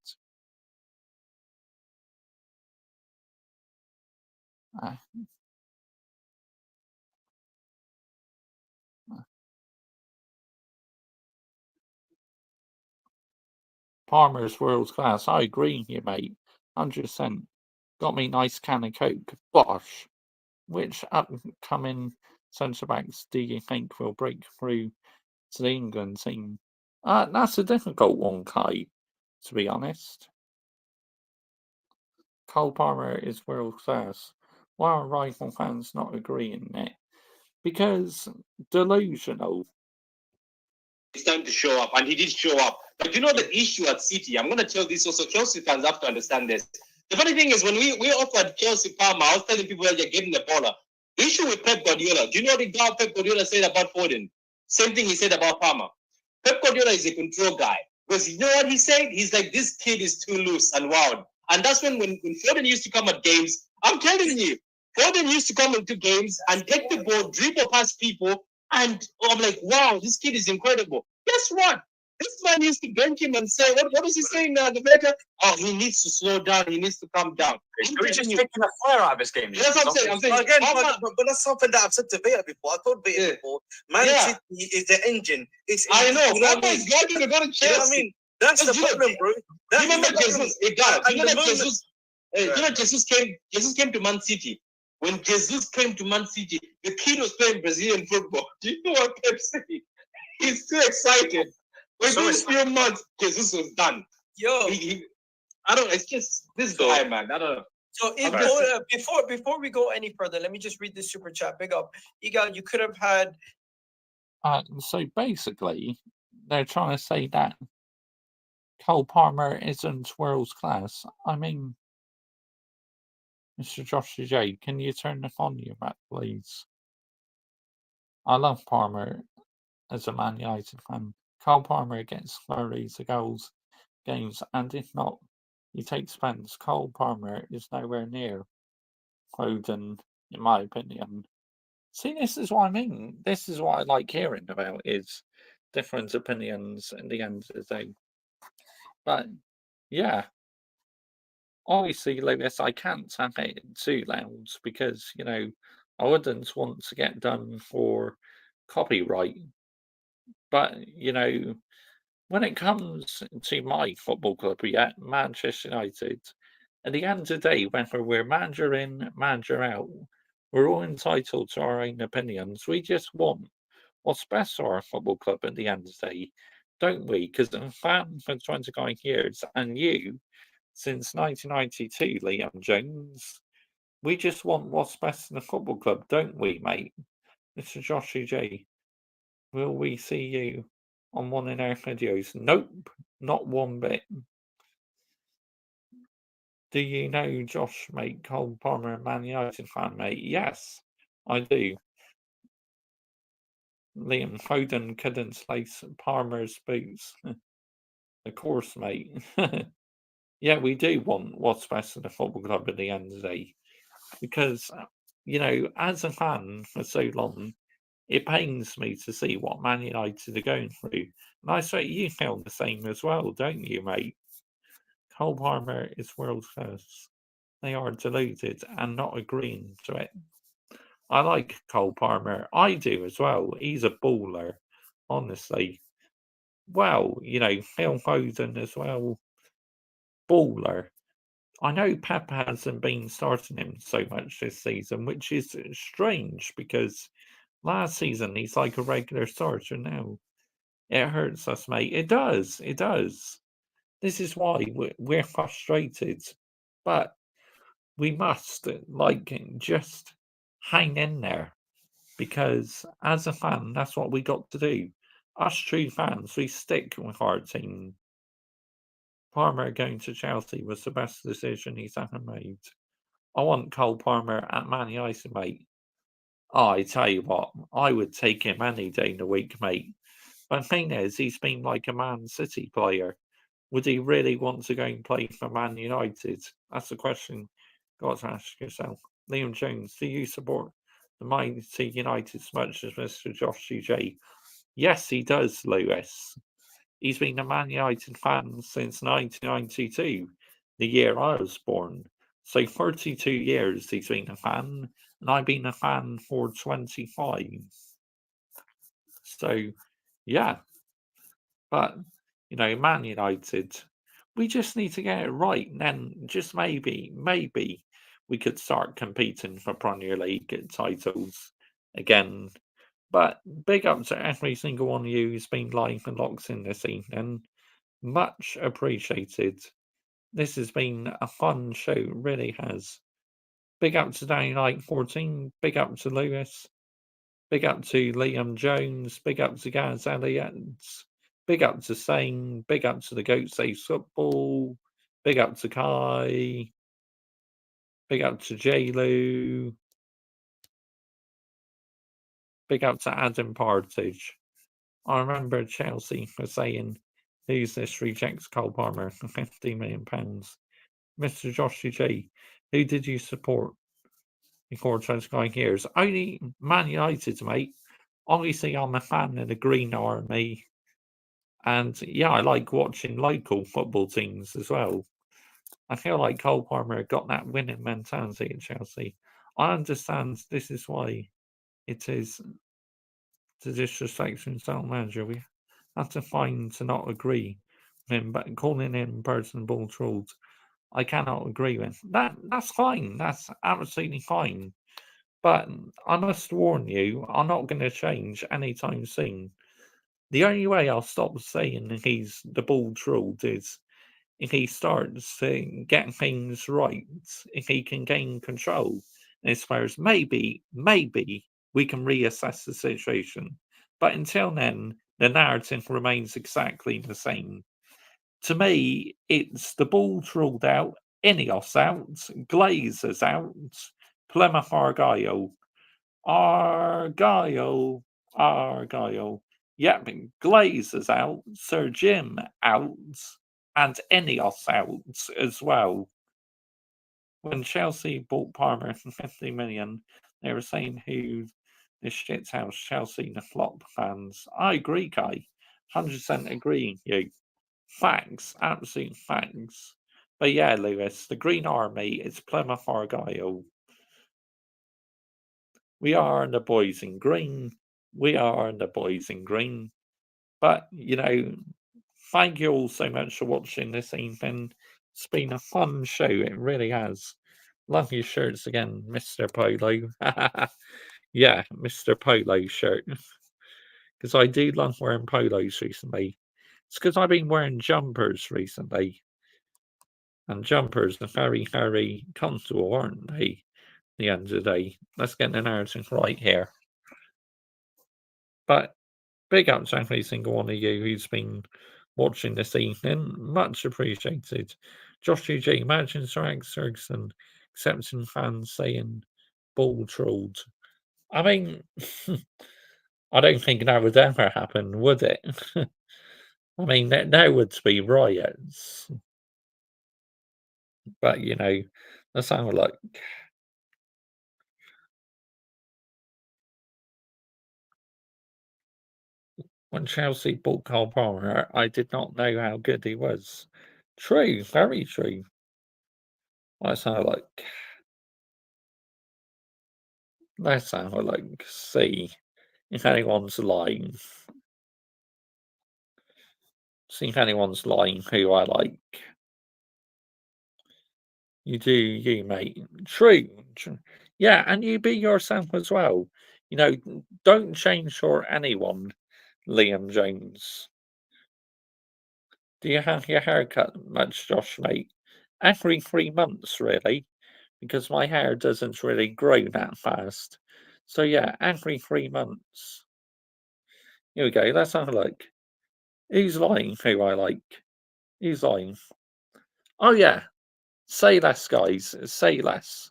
Speaker 1: Palmer's world class. I agree with you, mate. 100%. Got me nice can of Coke. Bosh. Which upcoming centre-backs do you think will break through to the England team? That's a difficult one, Kai, to be honest. Cole Palmer is world class. Why are rival fans not agreeing it? Because delusional.
Speaker 3: it's time to show up, and he did show up. But you know the issue at City, I'm going to tell this also, Chelsea fans have to understand this. The funny thing is, when we offered Chelsea Palmer, I was telling people that you're getting the baller. The issue with Pep Guardiola, do you know what the guy Pep Guardiola said about Foden? Same thing he said about Palmer. Pep Guardiola is a control guy. Because you know what he said? He's like, this kid is too loose and wild. And that's when Foden used to come at games, I'm telling you, Foden used to come into games and take the ball, dribble past people, and I'm like, wow, this kid is incredible. Guess what? This man used to bench him and say, what was he saying now? The better, oh, he needs to slow down, he needs to calm down.
Speaker 6: We're just taking the fire out of this game.
Speaker 3: That's what I'm saying. I'm saying
Speaker 4: Again,
Speaker 3: Palmer-
Speaker 4: but that's something that I've said to Veta before. I told Veta
Speaker 3: Yeah.
Speaker 4: before, Man
Speaker 3: Yeah.
Speaker 4: City is the engine.
Speaker 3: I know,
Speaker 4: You know what I
Speaker 3: Palmer
Speaker 4: mean?
Speaker 3: is going to go to
Speaker 4: You know what I
Speaker 3: Chelsea.
Speaker 4: mean? That's the
Speaker 3: Because you know-
Speaker 4: problem, bro.
Speaker 3: Do
Speaker 4: That's
Speaker 3: you remember
Speaker 4: the problem.
Speaker 3: Jesus? Hey, God, do you know
Speaker 4: And the
Speaker 3: that
Speaker 4: moment-
Speaker 3: Jesus? Hey, do you know Jesus came to Man City. When Jesus came to Man City, the kid was playing Brazilian football. Do you know what Pep said? He's too excited. Within a few months, Jesus was done.
Speaker 2: Yo,
Speaker 3: I don't. It's just this
Speaker 5: So-
Speaker 3: guy, man. I don't know.
Speaker 2: so if, before we go any further, let me just read this super chat. Big up, Igal. You could have had
Speaker 1: So basically, they're trying to say that Cole Palmer isn't world class. I mean, Mr. Josh J, can you turn the volume up, please? I love Palmer as a Man United fan. Cole Palmer gets flurries of goals games, and if not, he takes Spence. Cole Palmer is nowhere near Foden, in my opinion. See, this is what I mean. This is what I like hearing about is different opinions at the end of the day. But yeah, obviously, Lewis, I can't say it too loud because I wouldn't want to get done for copyright. But when it comes to my football club, yeah, Manchester United, at the end of the day, whether we're manager in, manager out, we're all entitled to our own opinions. We just want what's best for our football club at the end of the day, don't we? Because I'm a fan for 29 years, and you, since 1992, Liam Jones, we just want what's best in the football club, don't we, mate? Mr. Joshua J, will we see you on one of our videos? Nope, not one bit. Do you know Josh, mate, Cole Palmer, a Man United fan, mate? Yes, I do. Liam Foden couldn't lace Palmer's boots. Of course, mate. Yeah, we do want what's best in the football club at the end of the day. Because, as a fan for so long, it pains me to see what Man United are going through. And I say you feel the same as well, don't you, mate? Cole Palmer is world class. They are deluded and not agreeing to it. I like Cole Palmer. I do as well. He's a baller, honestly. Well, Phil Foden as well. Baller. I know Pep hasn't been starting him so much this season, which is strange because last season he's like a regular starter now. It hurts us, mate. It does. It does. This is why we're frustrated. But we must, just hang in there because as a fan, that's what we got to do. Us true fans, we stick with our team. Palmer going to Chelsea was the best decision he's ever made. I want Cole Palmer at Man United, mate. Oh, I tell you what, I would take him any day in the week, mate. But the thing is, he's been like a Man City player. Would he really want to go and play for Man United? That's the question you've got to ask yourself. Liam Jones, do you support the Mighty United as much as Mr. Josh J? Yes, he does, Lewis. He's been a Man United fan since 1992, the year I was born. So 32 years he's been a fan, and I've been a fan for 25. So, yeah. But, Man United, we just need to get it right, and then just maybe we could start competing for Premier League titles again. But big up to every single one of you who's been live and locked in this evening. Much appreciated. This has been a fun show, it really has. Big up to Daniel Light 14. Big up to Lewis. Big up to Liam Jones. Big up to Gaz Elliott. Big up to Sane. Big up to the Goat Saves Football. Big up to Kai. Big up to J-Lou. Big up to Adam Partridge. I remember Chelsea was saying, who's this rejects Cole Palmer for £50 million? Mr. Joshua G, who did you support before 29 years? Only Man United, mate. Obviously, I'm a fan of the Green Army. And yeah, I like watching local football teams as well. I feel like Cole Palmer got that winning mentality at Chelsea. I understand this is why it is the disrespect himself manager. We have to find to not agree with him, but calling him personal trolled, I cannot agree with that. That's fine. That's absolutely fine. But I must warn you, I'm not going to change anytime soon. The only way I'll stop saying he's the ball trolled is if he starts to get things right, if he can gain control. As far as maybe we can reassess the situation. But until then, the narrative remains exactly the same. To me, it's the ball trolled out, Ineos out, Glazers out, Plymouth Argyle. Argyle. Yep, Glazers out, Sir Jim out, and Ineos out as well. When Chelsea bought Palmer for 50 million, they were saying who this shit's house, Chelsea, the flop fans. I agree, Kai. 100% agree with you. Facts, absolute facts. But yeah, Lewis, the Green Army is Plymouth Argyle. We are the boys in green. We are the boys in green. But, you know, thank you all so much for watching this evening. It's been a fun show. It really has. Love your shirts again, Mr. Polo. Yeah, Mr. Polo shirt. Because I do love wearing polos recently. It's because I've been wearing jumpers recently. And jumpers are very, very comfortable, aren't they? At the end of the day. Let's get the narrative right here. But big up to every single one of you who's been watching this evening. Much appreciated. Josh UG, imagine Sir Alex Ferguson accepting fans saying ball trolled. I mean, I don't think that would ever happen, would it? I mean, there would be riots. But, you know, let's have a look. When Chelsea bought Cole Palmer, I did not know how good he was. True, very true. Let's have a look. Let's have a look. See if anyone's lying. See if anyone's lying who I like. You do you, mate. True. Yeah, and you be yourself as well. You know, don't change for anyone, Liam Jones. Do you have your hair cut much, Josh, mate? Every 3 months, really, because my hair doesn't really grow that fast. So, yeah, every 3 months. Here we go. Let's have a look. Who's lying who I like? Who's lying? Oh, yeah. Say less, guys. Say less.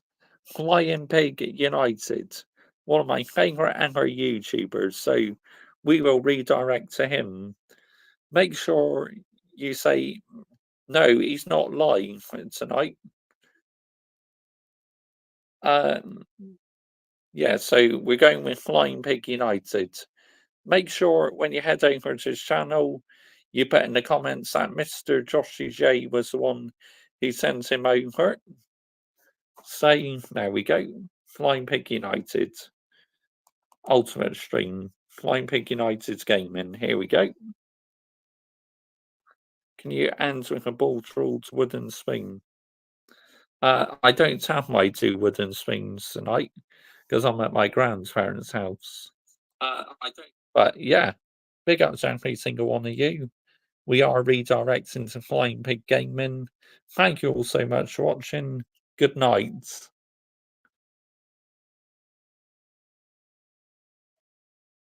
Speaker 1: Flying Pig United. One of my favourite ever YouTubers. So, we will redirect to him. Make sure you say, no, he's not lying tonight. Yeah, so we're going with Flying Pig United. Make sure when you head over to his channel, you put in the comments that Mr. Joshy J was the one who sent him over. Say, there we go. Flying Pig United. Ultimate stream. Flying Pig United's gaming. Here we go. Can you end with a ball trolled wooden spoon? I don't have my 2 wooden spoons tonight because I'm at my grandparents' house. I don't. But yeah, big up to every single one of you. We are redirecting to Flying Pig Gaming. Thank you all so much for watching. Good night.